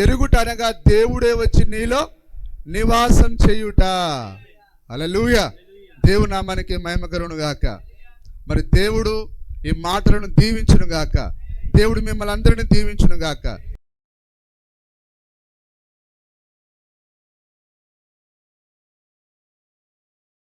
ఎరుగుట అనగా దేవుడే వచ్చి నీలో నివాసం చేయుట. హల్లెలూయా. దేవుని నామానికి మహిమ కలుగును గాక. మరి దేవుడు ఈ మాటలను దీవించును గాక. దేవుడు మిమ్మల్ని అందరిని దీవించును గాక.